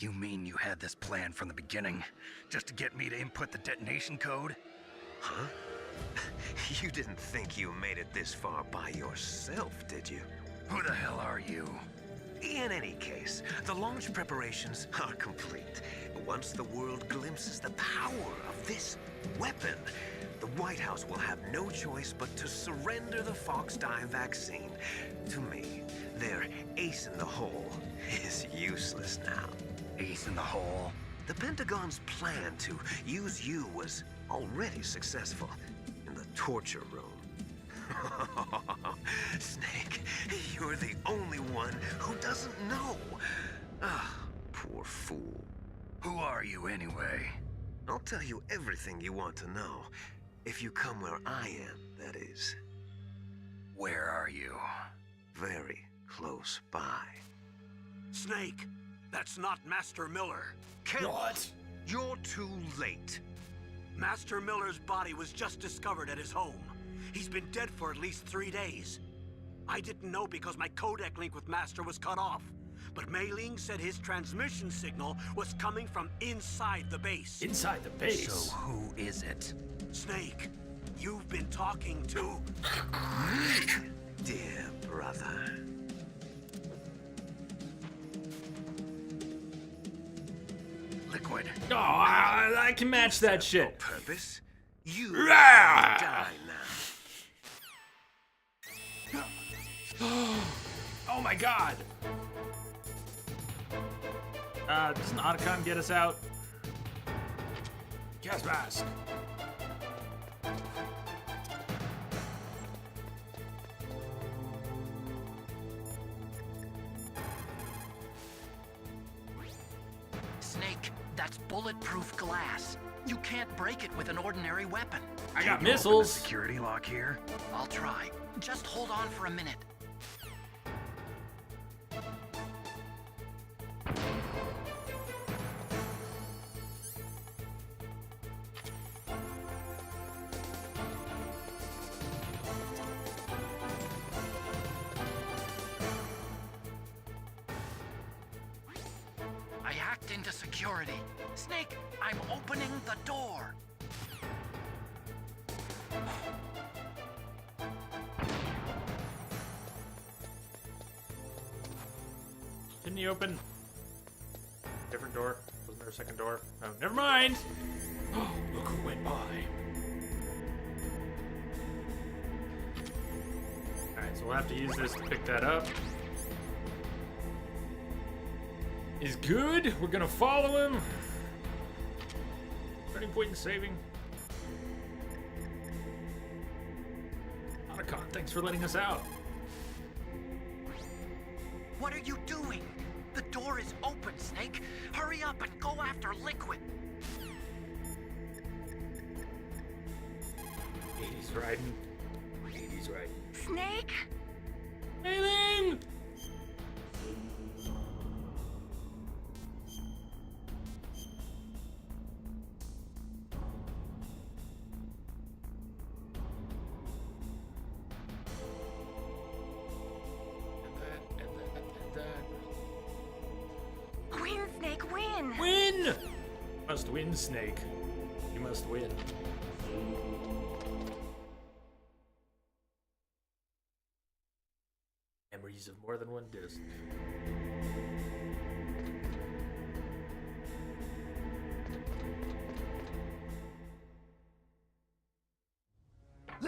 S2: You mean you had this plan from the beginning, just to get me to input the detonation code?
S5: Huh? You didn't think you made it this far by yourself, did you?
S2: Who the hell are you?
S5: In any case, the launch preparations are complete. Once the world glimpses the power of this weapon, the White House will have no choice but to surrender the Fox Die vaccine to me. Their ace in the hole is useless now.
S2: Ace in the hole?
S5: The Pentagon's plan to use you was already successful in the torture room. Snake, you're the only one who doesn't know. Ah, poor fool.
S2: Who are you anyway?
S5: I'll tell you everything you want to know. If you come where I am, that is.
S2: Where are you?
S5: Very close by.
S9: Snake, that's not Master Miller.
S5: Kent,
S1: What?
S5: you're too late.
S9: Master Miller's body was just discovered at his home. He's been dead for at least 3 days. I didn't know because my codec link with Master was cut off. But Mei Ling said his transmission signal was coming from inside the base.
S1: Inside the base.
S2: So who is it?
S9: Snake, you've been talking to...
S5: Dear brother.
S2: Liquid.
S1: Oh, I can match that shit.
S5: Purpose? You
S1: Rah!
S5: die now.
S1: Oh my god. Doesn't Otacon get us out? Gas mask.
S3: Snake, that's bulletproof glass. You can't break it with an ordinary weapon.
S1: I got
S2: Can you open the
S1: missiles.
S2: security lock here?
S3: I'll try. Just hold on for a minute. I hacked into security. Snake, I'm opening the door.
S1: Didn't he open? Different door? Wasn't there a second door? Oh, never mind. Oh, look who went by. Alright, so we'll have to use this to pick that up. Is good. We're gonna follow him. Any point in saving? Otacon, thanks for letting us out.
S3: What are you doing? The door is open, Snake. Hurry up and go after Liquid.
S1: 80s riding. 80s riding.
S4: Snake?
S1: Aileen!
S4: Win, Snake, win!
S1: Win! Must win, Snake. You must win. Memories of more than one disc.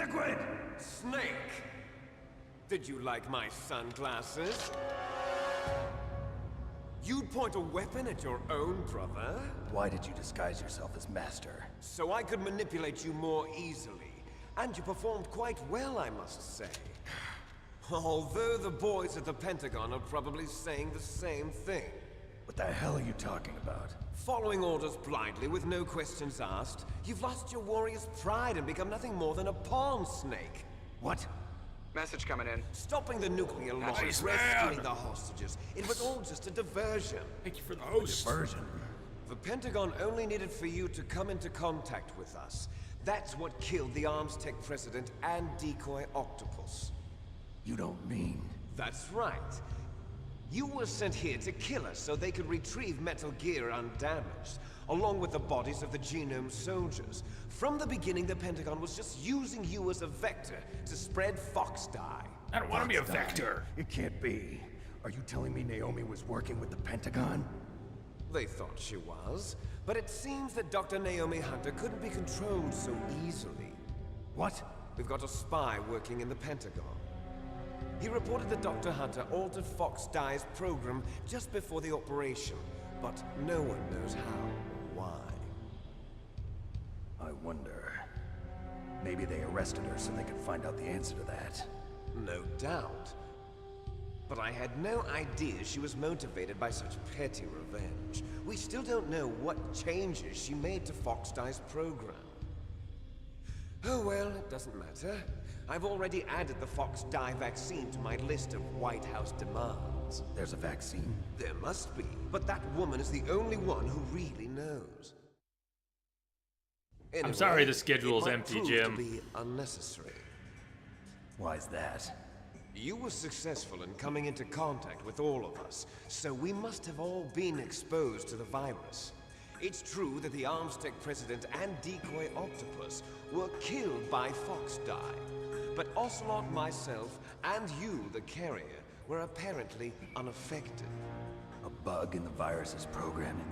S10: Liquid!
S11: Snake! Did you like my sunglasses? You'd point a weapon at your own brother?
S10: Why did you disguise yourself as Master?
S11: So I could manipulate you more easily. And you performed quite well, I must say. Although the boys at the Pentagon are probably saying the same thing.
S10: What the hell are you talking about?
S11: Following orders blindly with no questions asked, you've lost your warrior's pride and become nothing more than a pawn, Snake.
S10: What?
S12: Message coming in.
S11: Stopping the nuclear launch,
S1: Nice,
S11: rescuing
S1: man.
S11: the hostages. It was all just a diversion.
S1: Thank you for the host.
S10: Diversion.
S11: The Pentagon only needed for you to come into contact with us. That's what killed the Armstech president and decoy Octopus.
S10: You don't mean...
S11: That's right. You were sent here to kill us so they could retrieve Metal Gear undamaged, along with the bodies of the Genome soldiers. From the beginning, the Pentagon was just using you as a vector to spread Fox dye.
S1: I don't want to be a
S10: Fox dye.
S1: vector.
S10: It can't be. Are you telling me Naomi was working with the Pentagon?
S11: They thought she was, but it seems that Dr. Naomi Hunter couldn't be controlled so easily.
S10: What?
S11: We've got a spy working in the Pentagon. He reported that Dr. Hunter altered Fox Dye's program just before the operation, but no one knows how or why.
S10: I wonder... Maybe they arrested her so they could find out the answer to that.
S11: No doubt. But I had no idea she was motivated by such petty revenge. We still don't know what changes she made to Fox Dye's program. Oh well, it doesn't matter. I've already added the Fox Dye vaccine to my list of White House demands.
S10: There's a vaccine?
S11: There must be, but that woman is the only one who really knows. Anyway,
S1: I'm sorry the schedule's
S11: it might
S1: empty,
S11: prove
S1: Jim.
S11: to be unnecessary.
S10: Why's that?
S11: You were successful in coming into contact with all of us, so we must have all been exposed to the virus. It's true that the Armstech president and decoy Octopus were killed by Fox Dye, but Ocelot, myself, and you, the carrier, were apparently unaffected.
S10: A bug in the virus's programming?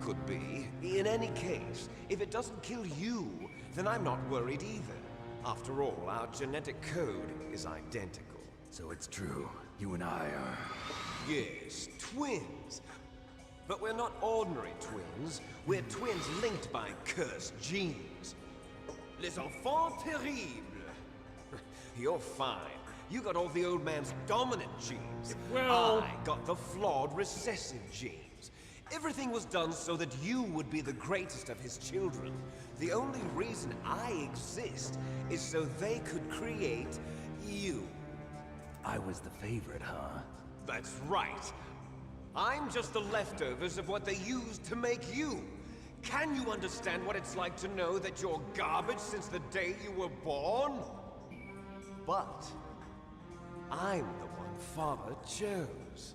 S11: Could be. In any case, if it doesn't kill you, then I'm not worried either. After all, our genetic code is identical.
S10: So it's true. You and I are...
S11: Yes, twins. But we're not ordinary twins. We're twins linked by cursed genes. Les enfants terribles. You're fine. You got all the old man's dominant genes.
S1: Well-
S11: I got the flawed recessive genes. Everything was done so that you would be the greatest of his children. The only reason I exist is so they could create you.
S10: I was the favorite, huh?
S11: That's right. I'm just the leftovers of what they used to make you. Can you understand what it's like to know that you're garbage since the day you were born? But I'm the one Father chose.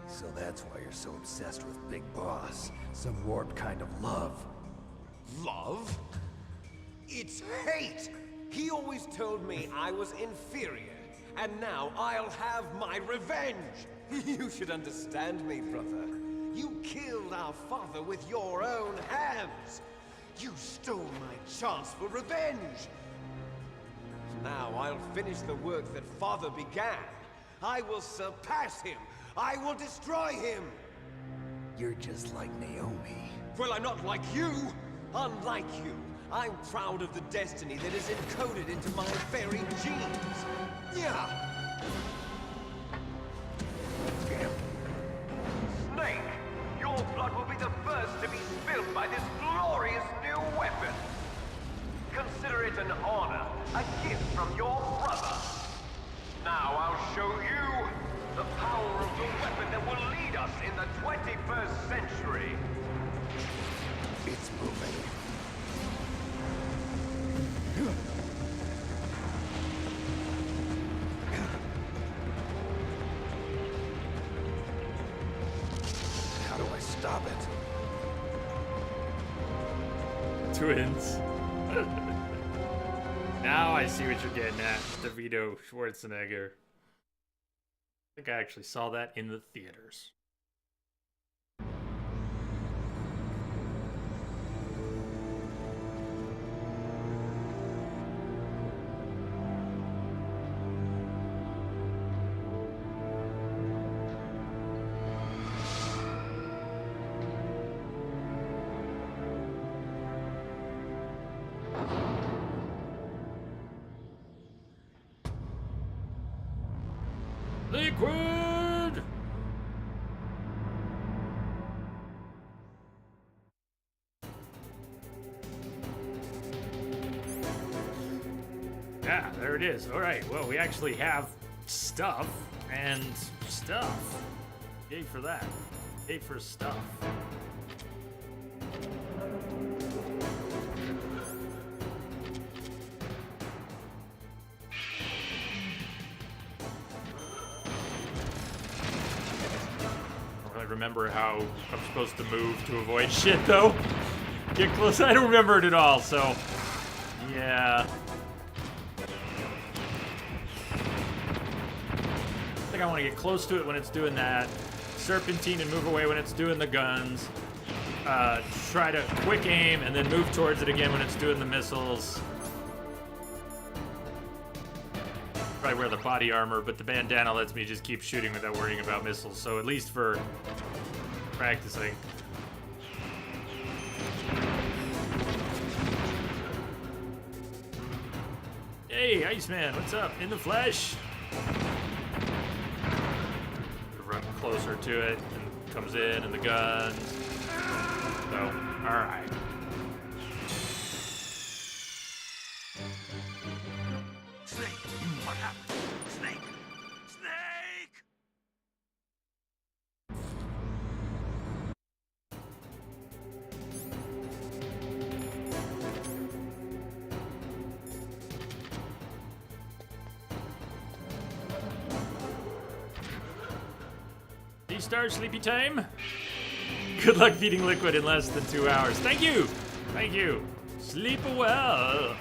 S10: So that's why you're so obsessed with Big Boss. Some warped kind of love.
S11: Love? It's hate! He always told me I was inferior, and now I'll have my revenge! You should understand me, brother. You killed our father with your own hands! You stole my chance for revenge! Now I'll finish the work that Father began. I will surpass him! I will destroy him!
S10: You're just like Naomi.
S11: Well, I'm not like you! Unlike you, I'm proud of the destiny that is encoded into my very genes! Yeah!
S5: Snake, your blood will be the first to be spilled by this glorious new weapon. Consider it an honor, a gift from your brother. Now I'll show you the power of the weapon that will lead us in the 21st century.
S10: It's moving. How do I stop it?
S1: Twins. Now I see what you're getting at, DeVito Schwarzenegger. I think I actually saw that in the theaters. Liquid! Yeah, there it is. All right, well, we actually have stuff and stuff. Yay for that. Yay for stuff. I don't really remember how I'm supposed to move to avoid shit, though. Get close. I don't remember it at all, so yeah. I want to get close to it when it's doing that. Serpentine and move away when it's doing the guns. Try to quick aim and then move towards it again when it's doing the missiles. Probably wear the body armor, but the bandana lets me just keep shooting without worrying about missiles. So at least for practicing. Hey, Iceman, what's up? In the flesh? Run closer to it and comes in and the guns. So, alright.
S9: Snake, what happened? Snake! Snake!
S1: D-Star sleepy time. Good luck beating Liquid in less than 2 hours. Thank you! Thank you. Sleep well.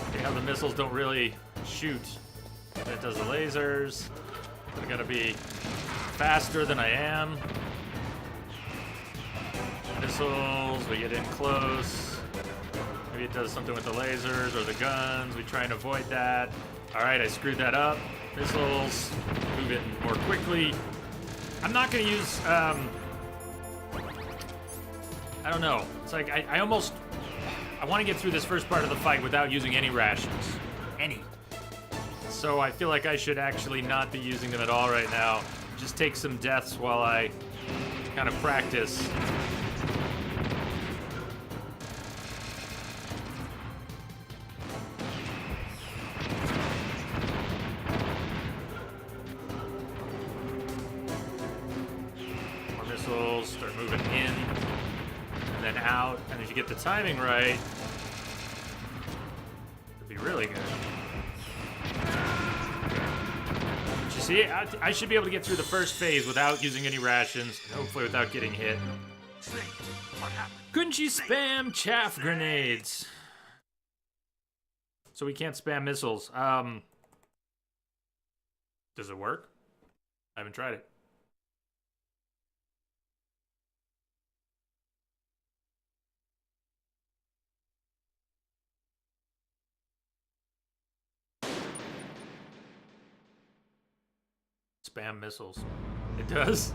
S1: Okay, how the missiles don't really shoot. It does the lasers. I gotta be faster than I am. Missiles, we get in close. Maybe it does something with the lasers or the guns. We try and avoid that. Alright, I screwed that up. Missiles, move it more quickly. I'm not gonna use, I don't know. It's like, I almost, I want to get through this first part of the fight without using any rations. Any. So I feel like I should actually not be using them at all right now. Just take some deaths while I kind of practice. Start moving in and then out, and if you get the timing right, it'd be really good. But you see, I should be able to get through the first phase without using any rations, and hopefully without getting hit. Couldn't you spam chaff grenades? So we can't spam missiles. Does it work? I haven't tried it. Spam missiles. It does?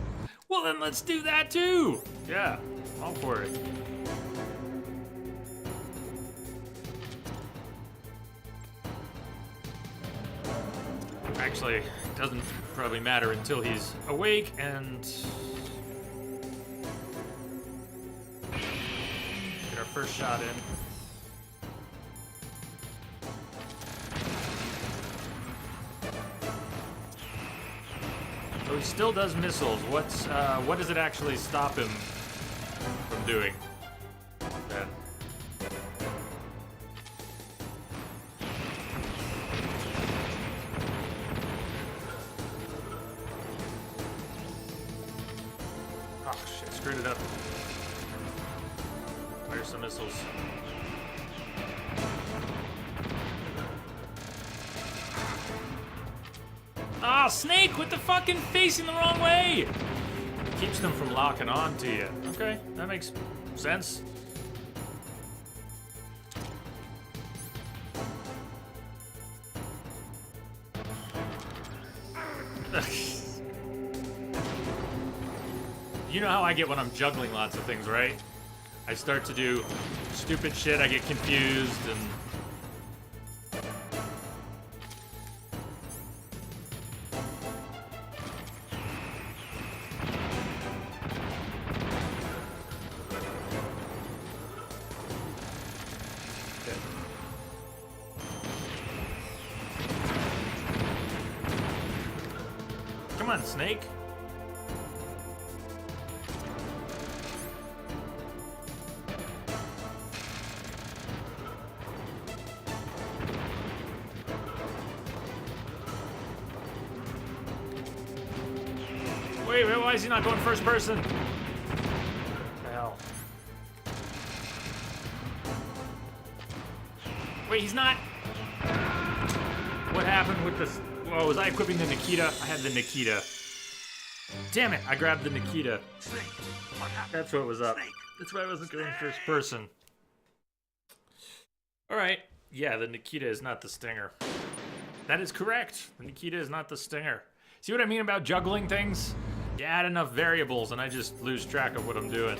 S1: Well, then let's do that too! Yeah, all for it. Actually, it doesn't probably matter until he's awake and get our first shot in. So he still does missiles. What does it actually stop him from doing? Then. Oh shit, screwed it up. Fire some missiles. Ah, Snake with the fucking facing the wrong way! Keeps them from locking on to you. Okay, that makes sense. You know how I get when I'm juggling lots of things, right? I start to do stupid shit, I get confused, and Okay. Come on, Snake. Wait, why is he not going first person? Hell. Wait, he's not. What happened with this? Oh, was I equipping the Nikita? I had the Nikita. Damn it, I grabbed the Nikita. That's what was up. That's why I wasn't going first person. Alright, yeah, the Nikita is not the Stinger. That is correct. The Nikita is not the Stinger. See what I mean about juggling things? You add enough variables and I just lose track of what I'm doing.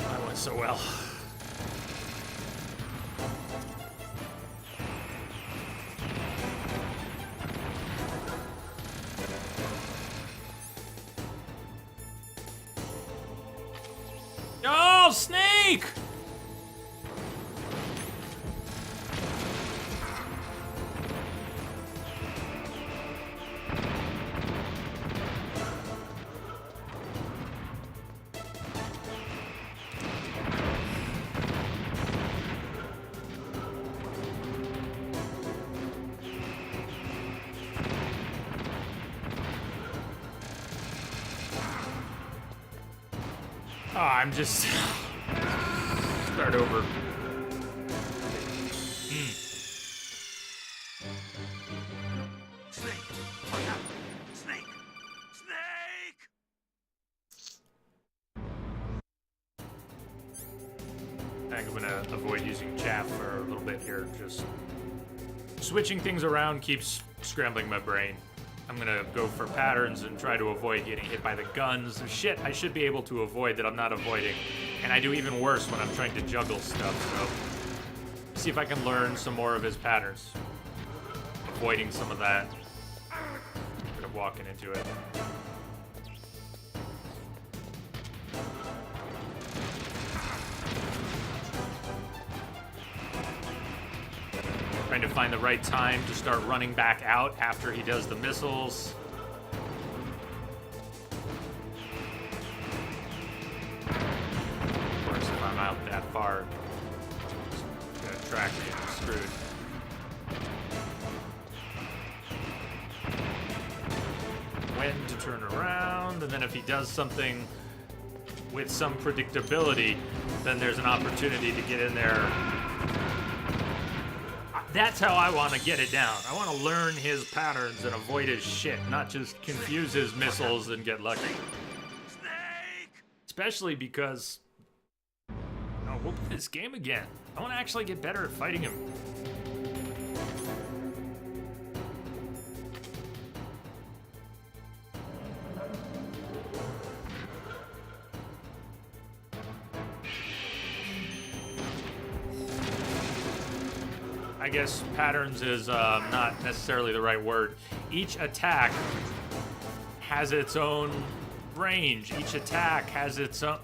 S1: That went so well. Oh, Snake! Oh, I'm just... Start over.
S9: Snake! Look out! Snake! Snake!
S1: I think I'm gonna avoid using chaff for a little bit here. Just switching things around keeps scrambling my brain. I'm gonna go for patterns and try to avoid getting hit by the guns. Shit, I should be able to avoid that I'm not avoiding. And I do even worse when I'm trying to juggle stuff, so... See if I can learn some more of his patterns. Avoiding some of that. Kind of walking into it. Trying to find the right time to start running back out after he does the missiles. Of course, if I'm out that far, it's gonna track me and I'm screwed. When to turn around, and then if he does something with some predictability, then there's an opportunity to get in there. That's how I want to get it down. I want to learn his patterns and avoid his shit, not just confuse his missiles and get lucky. Especially because... Oh, we'll play this game again. I want to actually get better at fighting him. I guess patterns is not necessarily the right word. Each attack has its own range. Each attack has its own...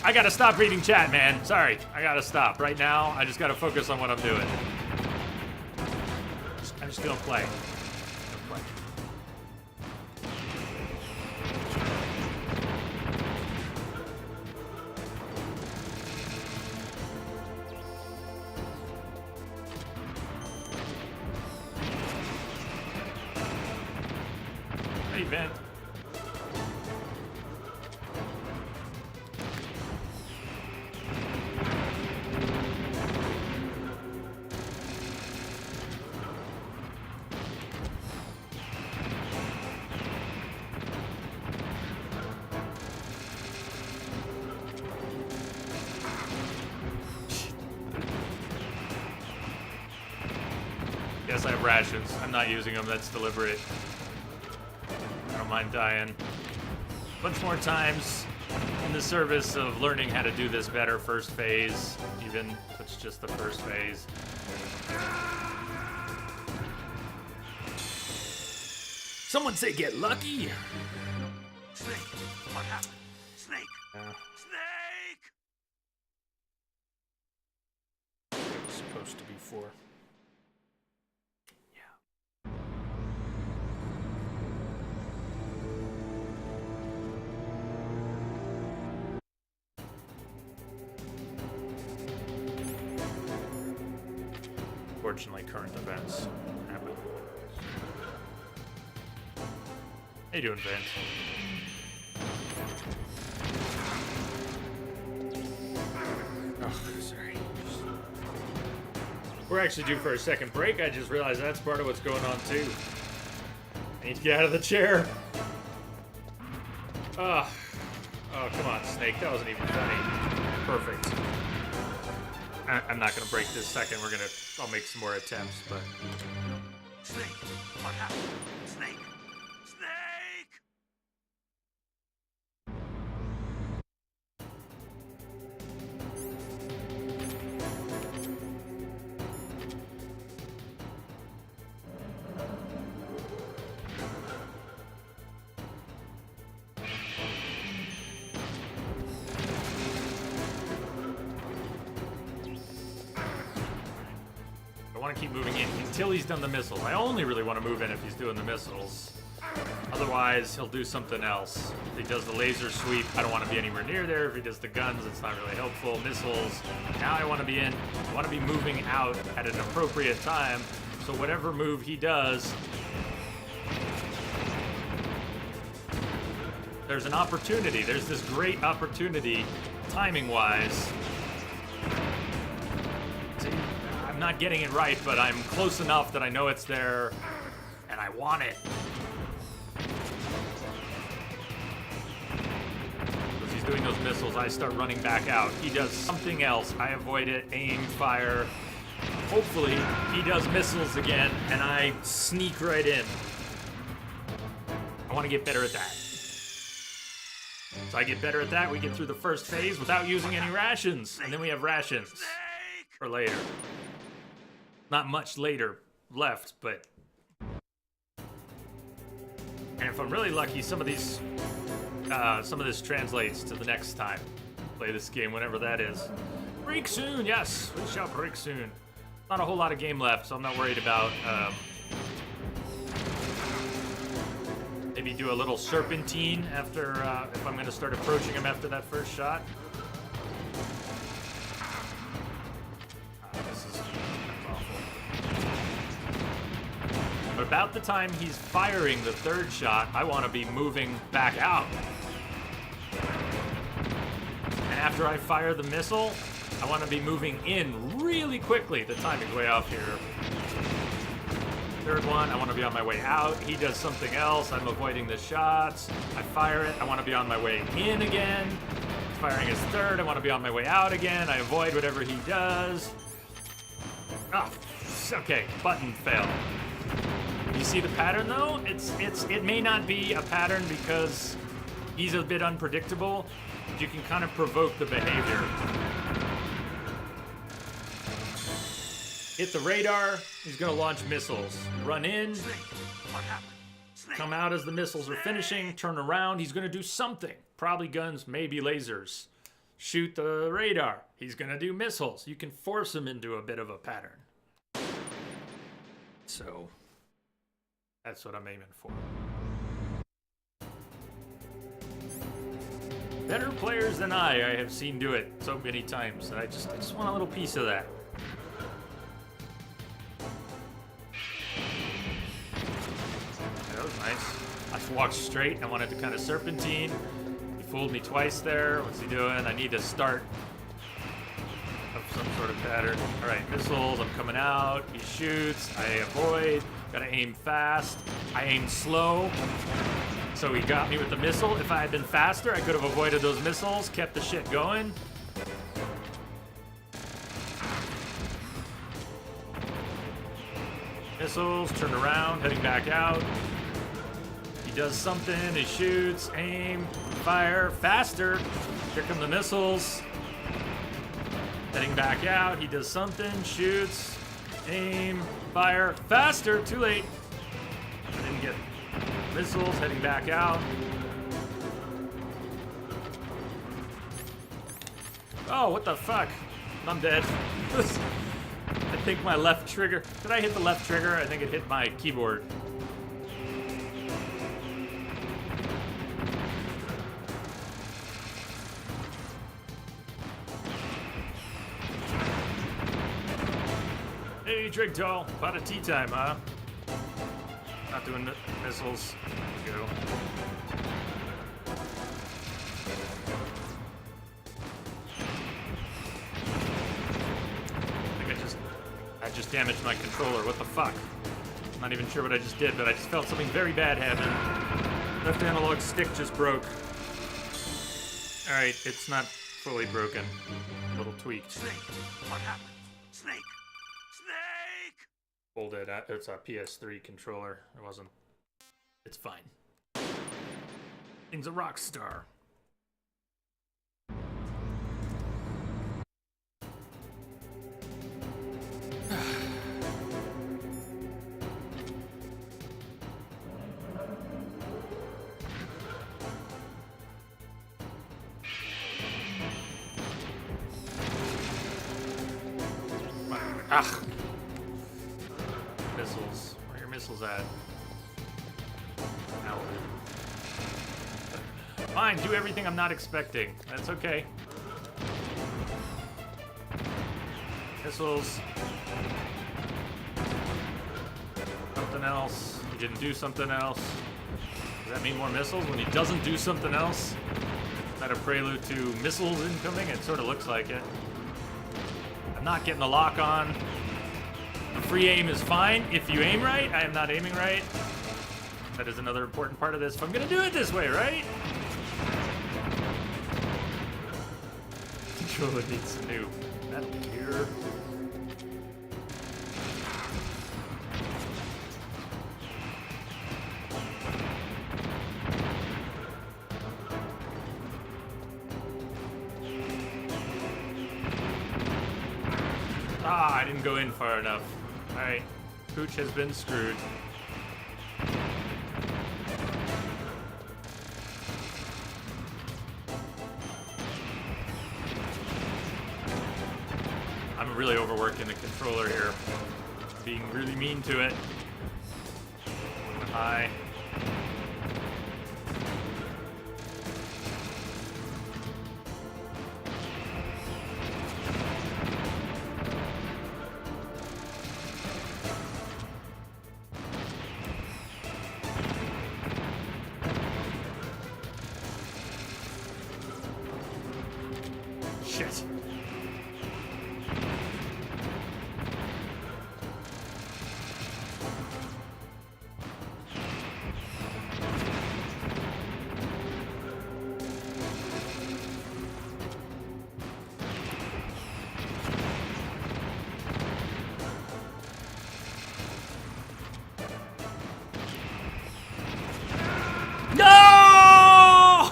S1: I gotta stop reading chat, man. Sorry, I gotta stop. Right now, I just gotta focus on what I'm doing. I'm just gonna play. Event. Yes, I have rations. I'm not using them. That's deliberate. I don't don't mind dying a bunch more times in the service of learning how to do this better first phase, even if it's just the first phase. Someone say get lucky.
S9: Snake, what happened? Snake! Snake!
S1: It was supposed to be 4. Yeah. Fortunately, current events happen. How you doing, Vince? Oh, sorry. We're actually due for a second break. I just realized that's part of what's going on, too. I need to get out of the chair. Oh, come on, Snake. That wasn't even funny. Perfect. I'm not going to break this second. I'll make some more attempts, but...
S9: Snake, what happened? Snake! Snake!
S1: I want to keep moving in until he's done the missiles. I only really want to move in if he's doing the missiles. Otherwise, he'll do something else. If he does the laser sweep, I don't want to be anywhere near there. If he does the guns, it's not really helpful. Missiles, now I want to be in. I want to be moving out at an appropriate time. So whatever move he does, there's an opportunity. There's this great opportunity, timing-wise. I'm not getting it right, but I'm close enough that I know it's there, and I want it. As he's doing those missiles, I start running back out. He does something else. I avoid it, aim, fire. Hopefully, he does missiles again, and I sneak right in. I want to get better at that. So I get better at that, we get through the first phase without using any rations. And then we have rations for later. Not much later left, but... And if I'm really lucky, some of this translates to the next time. Play this game, whenever that is. Break soon, yes, we shall break soon. Not a whole lot of game left, so I'm not worried about... maybe do a little serpentine after, if I'm going to start approaching him after that first shot. This is awful. But about the time he's firing the third shot, I want to be moving back out. And after I fire the missile, I want to be moving in really quickly. The timing's way off here. Third one, I want to be on my way out. He does something else. I'm avoiding the shots. I fire it. I want to be on my way in again. He's firing his third. I want to be on my way out again. I avoid whatever he does. Oh, okay. Button failed. You see the pattern though? It may not be a pattern because he's a bit unpredictable. But you can kind of provoke the behavior. Hit the radar, he's gonna launch missiles. Run in, come out as the missiles are finishing, turn around, he's gonna do something. Probably guns, maybe lasers. Shoot the radar, he's gonna do missiles. You can force him into a bit of a pattern. So, that's what I'm aiming for. Better players than I have seen do it so many times that I just want a little piece of that. That was nice. I walked straight. I wanted to kind of serpentine. He fooled me twice there. What's he doing? I need to start of some sort of pattern. All right, missiles. I'm coming out. He shoots. I avoid. Gotta aim fast. I aim slow. So he got me with the missile. If I had been faster, I could have avoided those missiles, kept the shit going. Missiles, turn around, heading back out. He does something. He shoots, aim, fire, faster. Here come the missiles. Heading back out. He does something, shoots, aim, fire, faster. Too late. I didn't get missiles. Heading back out. Oh, what the fuck? I'm dead. I think my left trigger. Did I hit the left trigger? I think it hit my keyboard. Hey, Drigtall. About a tea time, huh? Not doing missiles. There you go. I just damaged my controller. What the fuck? I'm not even sure what I just did, but I just felt something very bad happen. Left analog stick just broke. Alright, it's not fully broken. A little tweaked.
S9: Snake, what happened? Snake! Snake!
S1: Folded. It's a PS3 controller. It wasn't. It's fine. Thing's a rock star. Ah! Missiles. Where are your missiles at? Ow. Fine, do everything I'm not expecting. That's okay. Missiles. Something else. He didn't do something else. Does that mean more missiles when he doesn't do something else? Is that a prelude to missiles incoming? It sort of looks like it. I'm not getting the lock on. The free aim is fine if you aim right. I am not aiming right. That is another important part of this. If I'm gonna do it this way, right? Controller needs some new metal gear. Ah, I didn't go in far enough. Alright, Pooch has been screwed. I'm really overworking the controller here. Being really mean to it. High. Shit. No!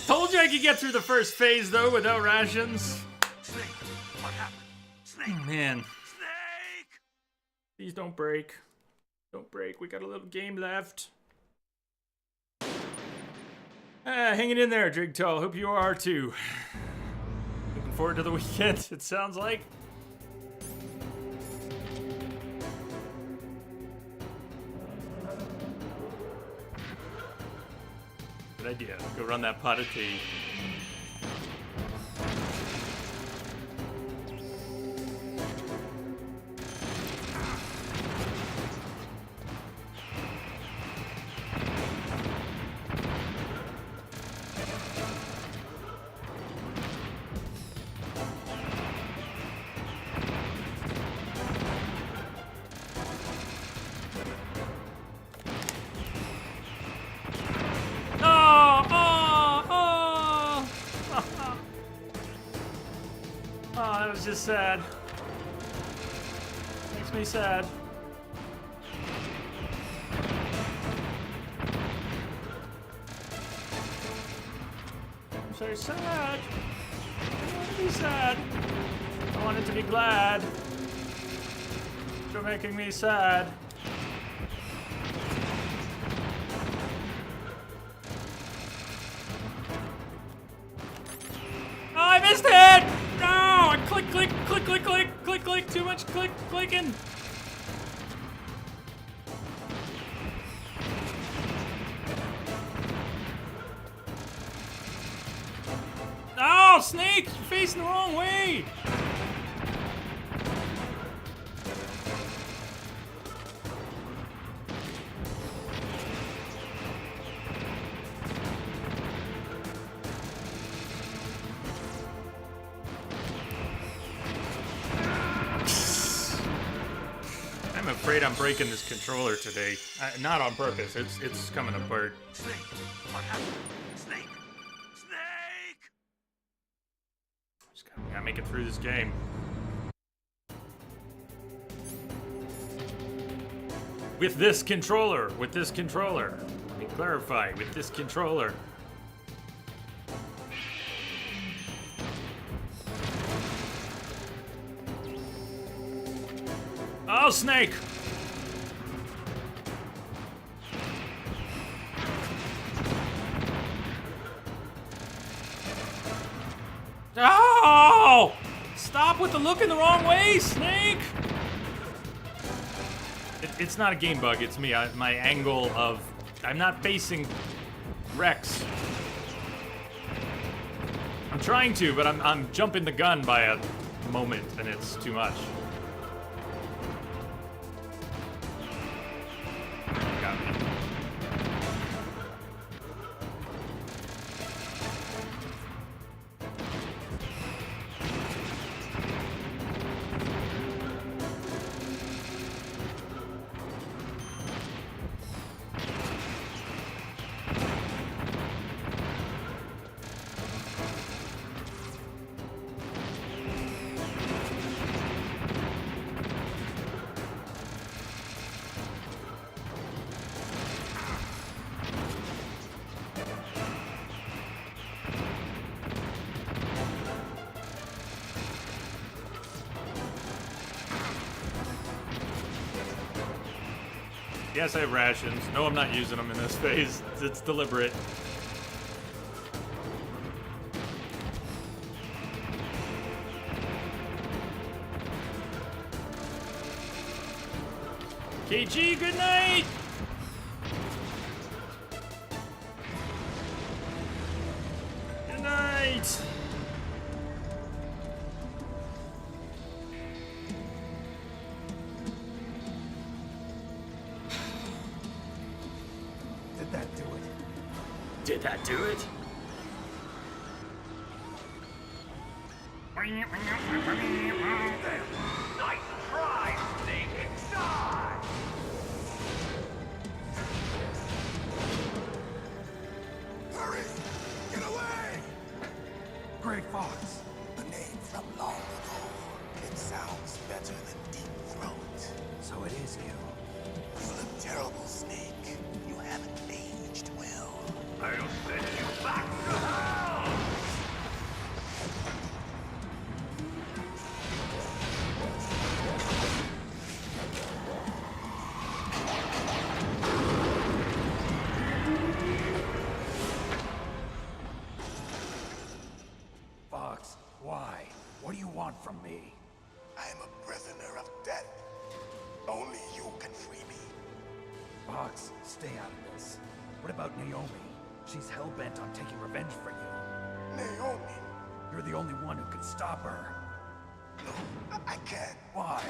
S1: Told you I could get through the first phase though without rations.
S9: Snake, what happened? Snake!
S1: Oh, man.
S9: Snake!
S1: Please don't break. Don't break. We got a little game left. Hanging in there, Drigtall. Hope you are too. Looking forward to the weekend, it sounds like. Good idea. Go run that pot of tea. Oh, that was just sad. Makes me sad. so sad. I want to be sad. I want it to be glad. You're making me sad. Oh, I missed it! No! I click, click, click, click, click, click, click. Too much clicking. Oh, Snake! You're facing the wrong way! I'm afraid I'm breaking this controller today. Not on purpose. It's coming apart.
S9: Snake, what happened? Snake! Snake!
S1: Just gotta make it through this game. With this controller. Let me clarify. With this controller. Oh, Snake! Oh! Stop with the looking the wrong way, Snake! It's not a game bug, it's me. My angle of... I'm not facing Rex. I'm trying to, but I'm jumping the gun by a moment, and it's too much. Got me. Yes, I have rations. No, I'm not using them in this phase. It's deliberate. KG, good night! Good night!
S10: Did that do it?
S1: Did that do it?
S11: Nice try, Snake! Die!
S10: Hurry! Get away! Grey Fox. The name from long ago. It sounds better than Deep Throat. So it is you. You look terrible, Snake. You haven't aged well.
S11: I'll send you back to hell!
S10: Fox, why? What do you want from me? I am a prisoner of death. Only you can free me. Fox, stay out of this. What about Naomi? She's hell-bent on taking revenge for you. Naomi? You're the only one who can stop her. No, I can't. Why?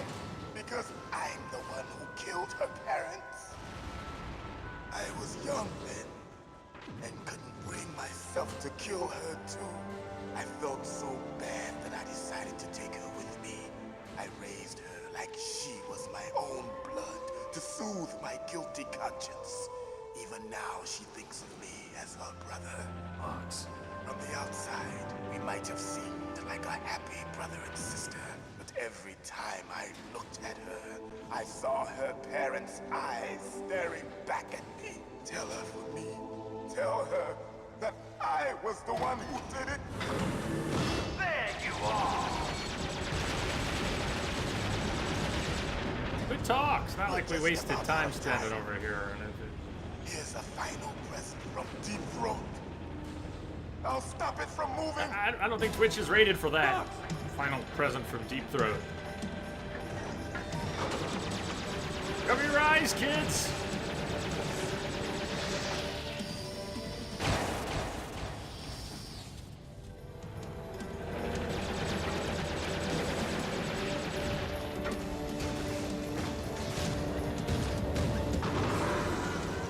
S10: Because I'm the one who killed her parents. I was young then, and couldn't bring myself to kill her too. I felt so bad that I decided to take her with me. I raised her like she was my own blood to soothe my guilty conscience. Even now, she thinks of me as her brother. Fox. From the outside, we might have seemed like a happy brother and sister, but every time I looked at her, I saw her parents' eyes staring back at me. Tell her for me. Tell her that I was the one who did it?
S11: There you are!
S1: Good talk. It's not like we wasted time standing over here.
S10: Here's a final present from Deep Throat. I'll stop it from moving.
S1: I don't think Twitch is rated for that. Final present from Deep Throat. Cover your eyes, kids.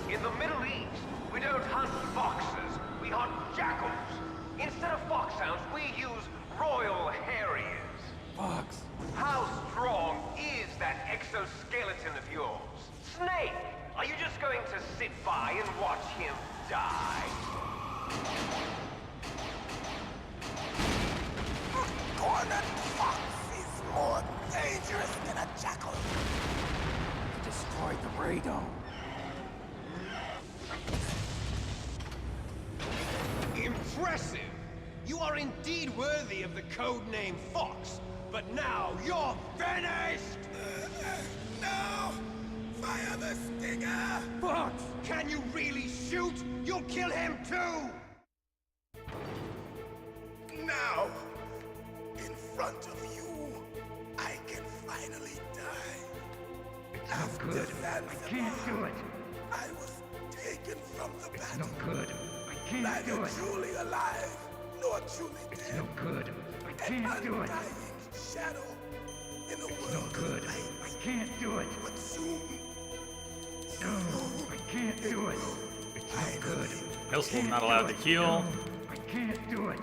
S11: In the Middle East, we don't hunt foxes, we hunt jackals. Instead of foxhounds, we use royal harriers.
S10: Fox.
S11: How strong is that exoskeleton of yours? Snake, are you just going to sit by and watch him die?
S10: Cornered fox is more dangerous than a jackal. Destroyed the radome.
S11: Impressive! You are indeed worthy of the codename Fox, but now you're finished!
S10: No! Fire the stinger!
S11: Fox! Can you really shoot? You'll kill him too!
S10: Now, in front of you, I can finally die. After
S11: good. I can't do it.
S10: I was taken from the battle.
S11: No good. I can't
S10: Neither
S11: do it.
S10: truly alive, nor truly
S11: It's
S10: dead.
S11: no good. I
S10: An
S11: can't do it.
S10: undying shadow in a
S11: It's no
S10: world
S11: good.
S10: of
S11: I
S10: light.
S11: can't do it.
S10: But soon,
S11: No, I can't do it. It's no good.
S1: Pistol's not allowed to heal.
S11: I can't do it.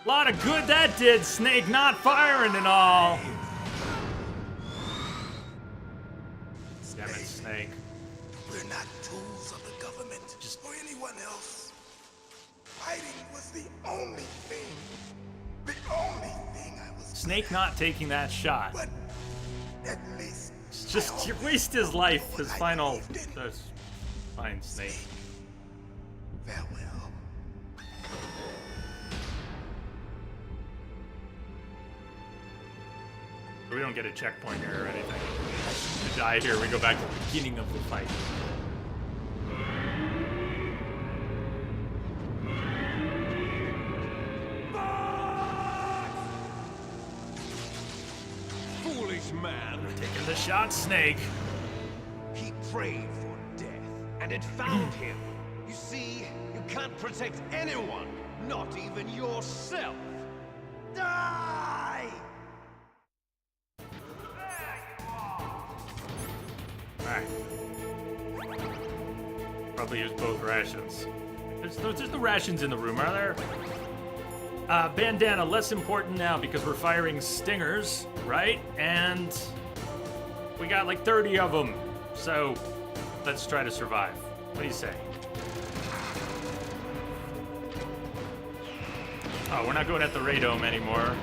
S1: Lot of good that did, Snake not firing and all. Damn it, Snake.
S10: we're not tools of the government or anyone else. Fighting was the only thing I was.
S1: Snake not taking that shot.
S10: But at least
S1: Just you waste his life, his final. That's fine, Snake.
S10: farewell.
S1: We don't get a checkpoint here or anything. To die here, we go back to the beginning of the fight.
S11: Foolish man.
S1: Taking the shot, Snake.
S11: He prayed for death, and it found him. You see, you can't protect anyone, not even yourself. Die!
S1: Alright. Probably use both rations. There's no rations in the room, are there? Bandana, less important now because we're firing stingers, right? And we got like 30 of them. So let's try to survive. What do you say? Oh, we're not going at the radome anymore.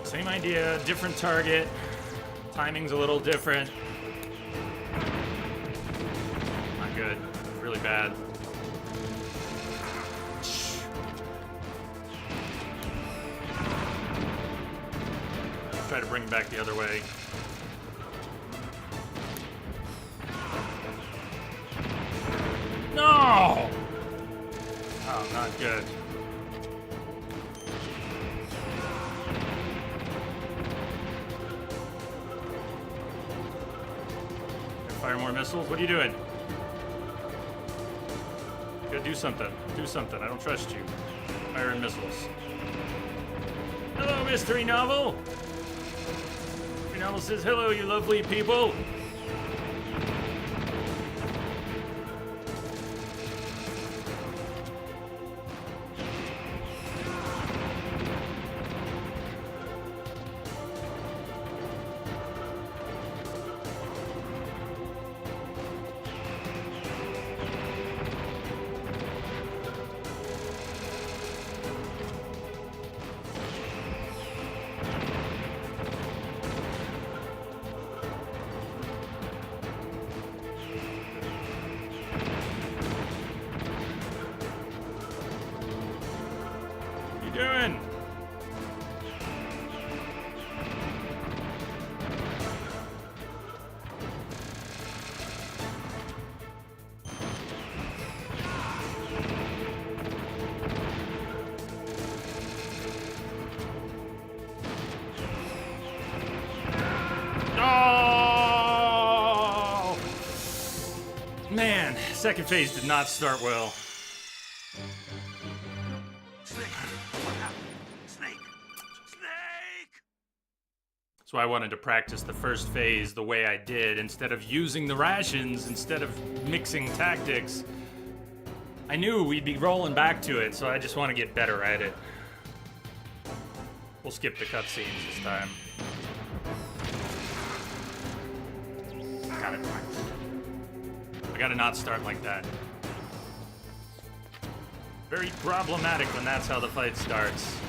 S1: Same idea, different target. Timing's a little different. Not good. Really bad. Try to bring him back the other way. No! Oh, not good. Fire more missiles? What are you doing? You gotta do something. Do something. I don't trust you. Firing missiles. Hello, Mystery Novel! Mystery Novel says, hello, you lovely people! second phase did not start well.
S9: Snake! What happened? Snake! Snake!
S1: So I wanted to practice the first phase the way I did, instead of using the rations, instead of mixing tactics. I knew we'd be rolling back to it, so I just want to get better at it. We'll skip the cutscenes this time. Got it. I gotta not start like that. Very problematic when that's how the fight starts.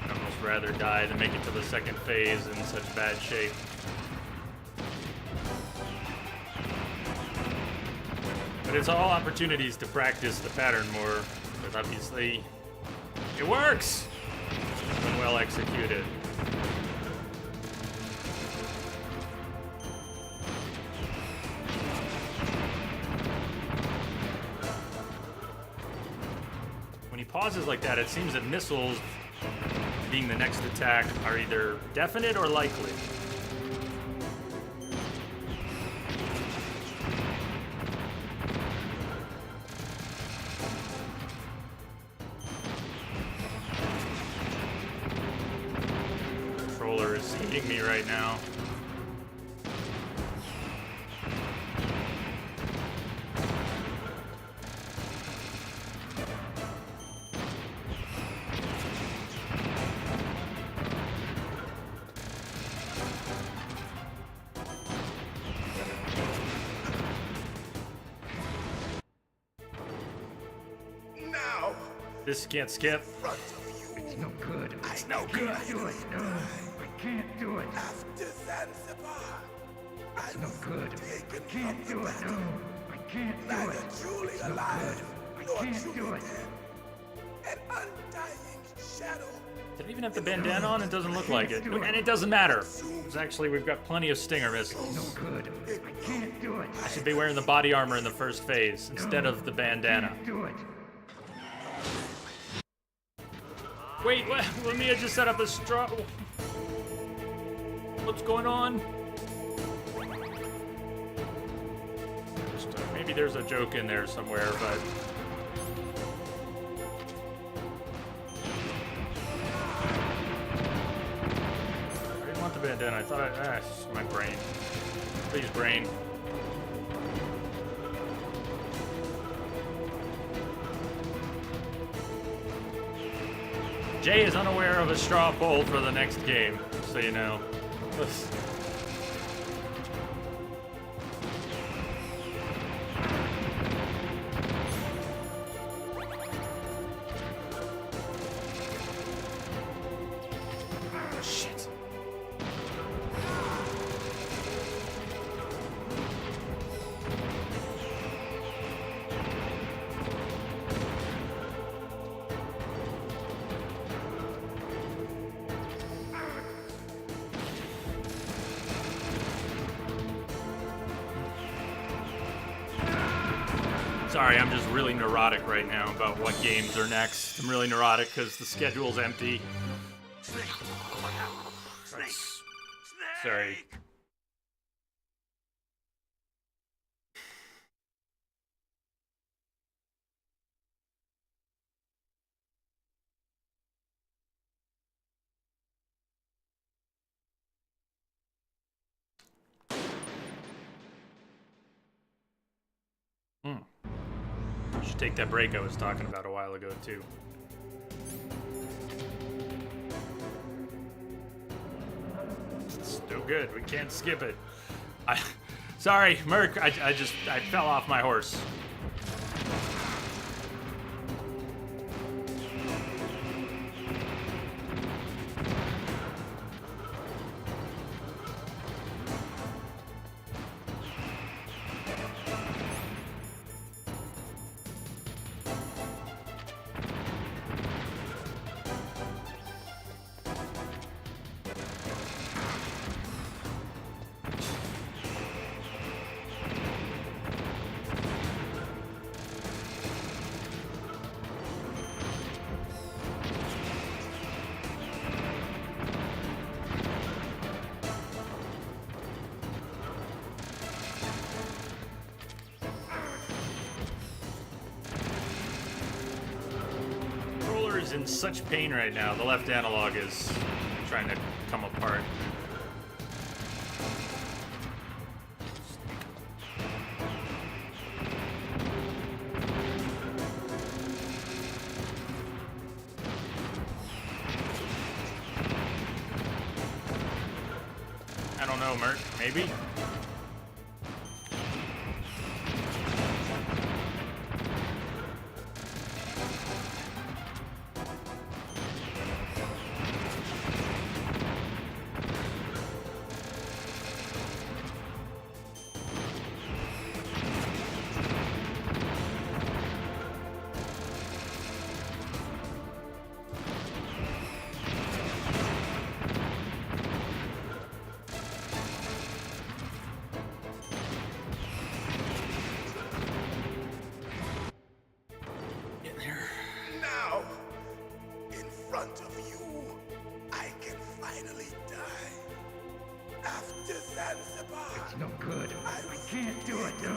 S1: I'd almost rather die than make it to the second phase in such bad shape. But it's all opportunities to practice the pattern more, because obviously it works when well executed. When he pauses like that, it seems that missiles being the next attack are either definite or likely. Controller is hitting me right now. This can't skip.
S10: It's no good.
S1: It's no good.
S10: Do it. No, I can't do it.
S6: After Zanzibar,
S10: It's no good. I can't do it. No, I can't do
S6: neither
S10: it.
S6: truly
S10: It's no
S6: alive
S10: good.
S6: nor
S10: I can't
S6: truly
S10: do it.
S6: dead. An undying shadow.
S1: Did it even have the bandana on? It doesn't look like it. And it doesn't matter. Because actually, we've got plenty of Stinger missiles.
S10: No good. I can't do it.
S1: I should be wearing the body armor in the first phase instead of the bandana.
S10: Can't do it.
S1: Wait, what? Lamia just set up a straw. What's going on? Maybe there's a joke in there somewhere, but. I didn't want the bandana. I thought it's my brain. Please, brain. Jay is unaware of a straw poll for the next game, so you know. Shit. Sorry, I'm just really neurotic right now about what games are next. I'm really neurotic because the schedule's empty.
S9: Snake! What happened? Snake! Snake!
S1: Sorry. Should take that break I was talking about a while ago too. It's still good. We can't skip it. Sorry, Merc. I fell off my horse. in such pain right now. The left analog is trying to come apart. I don't know, Mert. Maybe?
S6: Now, in front of you, I can finally die. After Zanzibar,
S10: It's no good. I can't do it. No,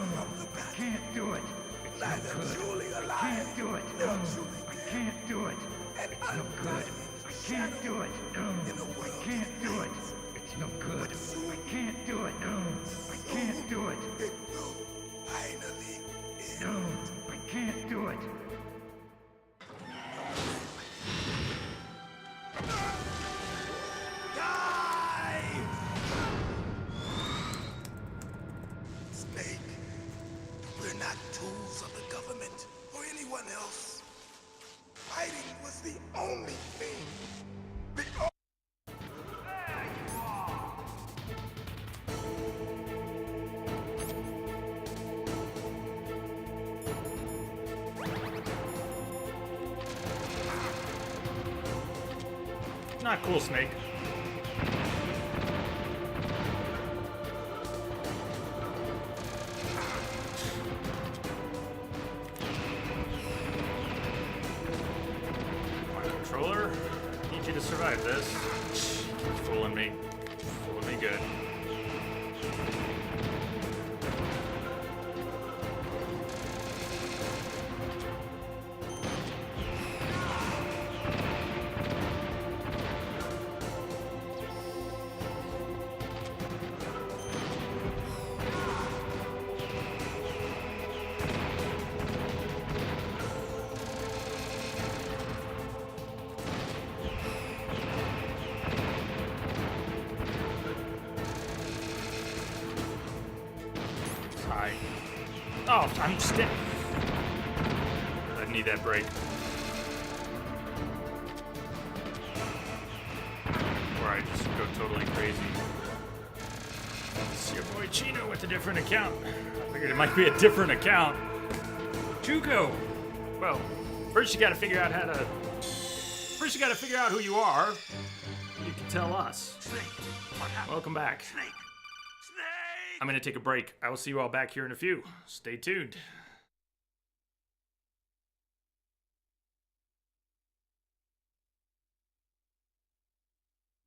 S10: I can't do it. It's
S6: neither
S10: no good.
S6: truly
S10: I
S6: alive
S10: can't do it.
S6: nor
S10: No,
S6: truly
S10: I
S6: dead.
S10: can't do it.
S6: And
S10: It's no good. I can't do it. No, I can't do it. It's no good. I can't do it. No, I can't do it.
S6: It will finally end.
S10: No, I can't do it.
S6: Snake, we're not tools of the government or anyone else. Fighting was the only thing. The
S1: Not cool, Snake. My controller, I need you to survive this. Keep fooling me. Fooling me good. Hi. Oh, I'm still. I need that break. Or I just go totally crazy. It's your boy Chino with a different account. I figured it might be a different account. Jugo. Well, first you gotta figure out how to. First you gotta figure out who you are. You can tell us.
S9: Snake, what happened?
S1: Welcome back.
S9: Snake!
S1: I'm gonna take a break. I will see you all back here in a few. Stay tuned.